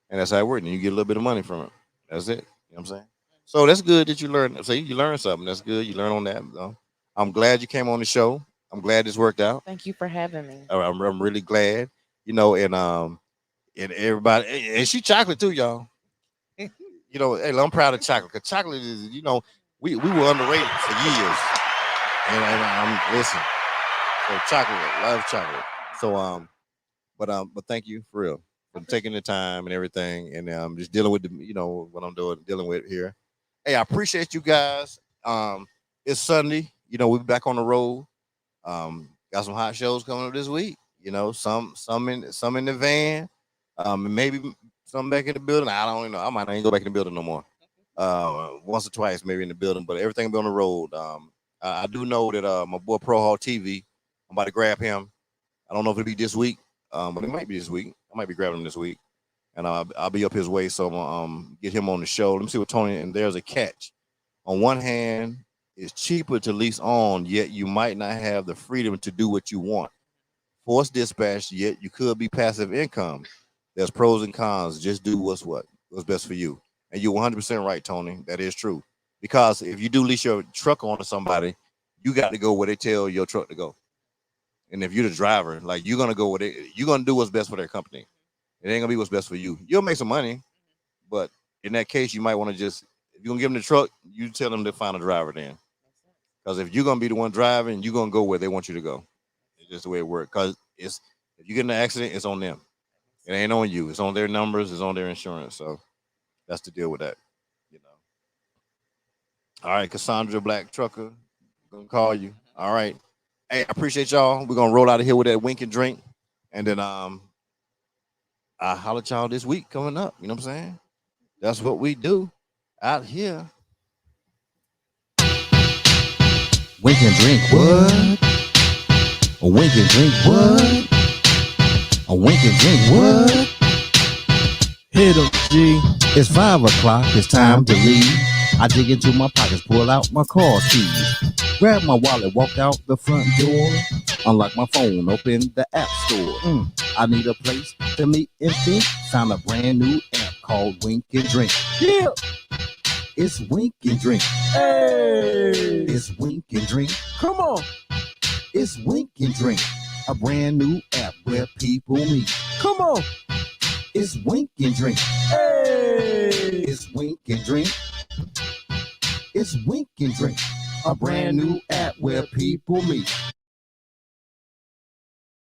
and that's how it works. And you get a little bit of money from it. That's it. You know what I'm saying? So that's good that you learned. See, you learned something. That's good. You learn on that. I'm glad you came on the show. I'm glad this worked out. Thank you for having me. I'm really glad. you know, and everybody, and she chocolate too, y'all. You know, hey, I'm proud of chocolate because chocolate is, you know, we were underrated for years, and I'm listen. So chocolate, love chocolate. So but thank you for real for taking the time and everything, and just dealing with the, you know, what I'm dealing with here. Hey, I appreciate you guys. It's Sunday. You know, we're back on the road. Got some hot shows coming up this week. You know, some in the van. And maybe some back in the building. I don't even know. I might not even go back in the building no more. Once or twice maybe in the building, but everything will be on the road. I do know that my boy Pro Hall TV, I'm about to grab him. I don't know if it'll be this week, but it might be this week. I might be grabbing him this week, and I'll be up his way. So I'm gonna get him on the show. Let me see what Tony. And there's a catch. On one hand, it's cheaper to lease on, yet you might not have the freedom to do what you want. Forced dispatch, yet you could be passive income. There's pros and cons. Just do what's best for you. And you're 100% right, Tony. That is true. Because if you do lease your truck on to somebody, you got to go where they tell your truck to go. And if you're the driver, like you're gonna go with it, you're gonna do what's best for their company. It ain't gonna be what's best for you. You'll make some money, but in that case, you might want to just, if you're gonna give them the truck, you tell them to find a driver then. Because if you're gonna be the one driving, you're gonna go where they want you to go. It's just the way it works. Because if you get in an accident, it's on them. It ain't on you. It's on their numbers. It's on their insurance. So that's the deal with that. You know. All right, Cassandra Black Trucker, I'm gonna call you. All right. Hey, I appreciate y'all. We're gonna roll out of here with that wink and drink, and then I'll holler at y'all this week coming up. You know what I'm saying? That's what we do out here. Wink and drink what? A wink and drink what? A wink and drink what? Hit 'em, G. It's 5 o'clock. It's time to leave. I dig into my pockets, pull out my car keys, grab my wallet, walk out the front door, unlock my phone, open the app store. I need a place to meet and think. Found a brand new app called Wink and Drink. Yeah, it's Wink and Drink. Hey, it's Wink and Drink. Come on, it's Wink and Drink, a brand new app where people meet. Come on, it's Wink and Drink. Hey, it's Wink and Drink. It's Wink and Drink, a brand new app where people meet.